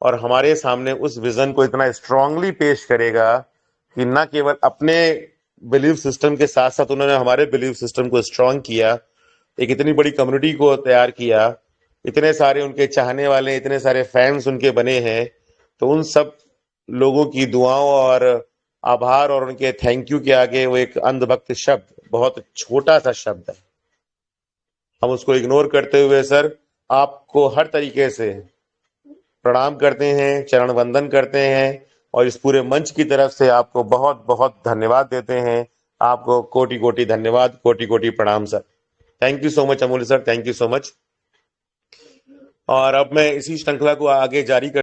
और हमारे सामने उस विजन को इतना स्ट्रांगली पेश करेगा कि न केवल अपने बिलीव सिस्टम के साथ साथ उन्होंने हमारे बिलीव सिस्टम को स्ट्रांग किया, एक इतनी बड़ी कम्युनिटी को तैयार किया, इतने सारे उनके चाहने वाले, इतने सारे फैंस उनके बने हैं। तो उन सब लोगों की दुआओं और आभार और उनके थैंक यू के आगे वो एक अंधभक्त शब्द, बहुत छोटा सा शब्द है। हम उसको इग्नोर करते हुए सर आपको हर तरीके से प्रणाम करते हैं, चरण वंदन करते हैं, और इस पूरे मंच की तरफ से आपको बहुत बहुत धन्यवाद देते हैं। आपको कोटि कोटि धन्यवाद, कोटि कोटि प्रणाम sir. Thank you so much Amulya sir, thank you so much. और अब मैं इसी श्रृंखला को आगे जारी कर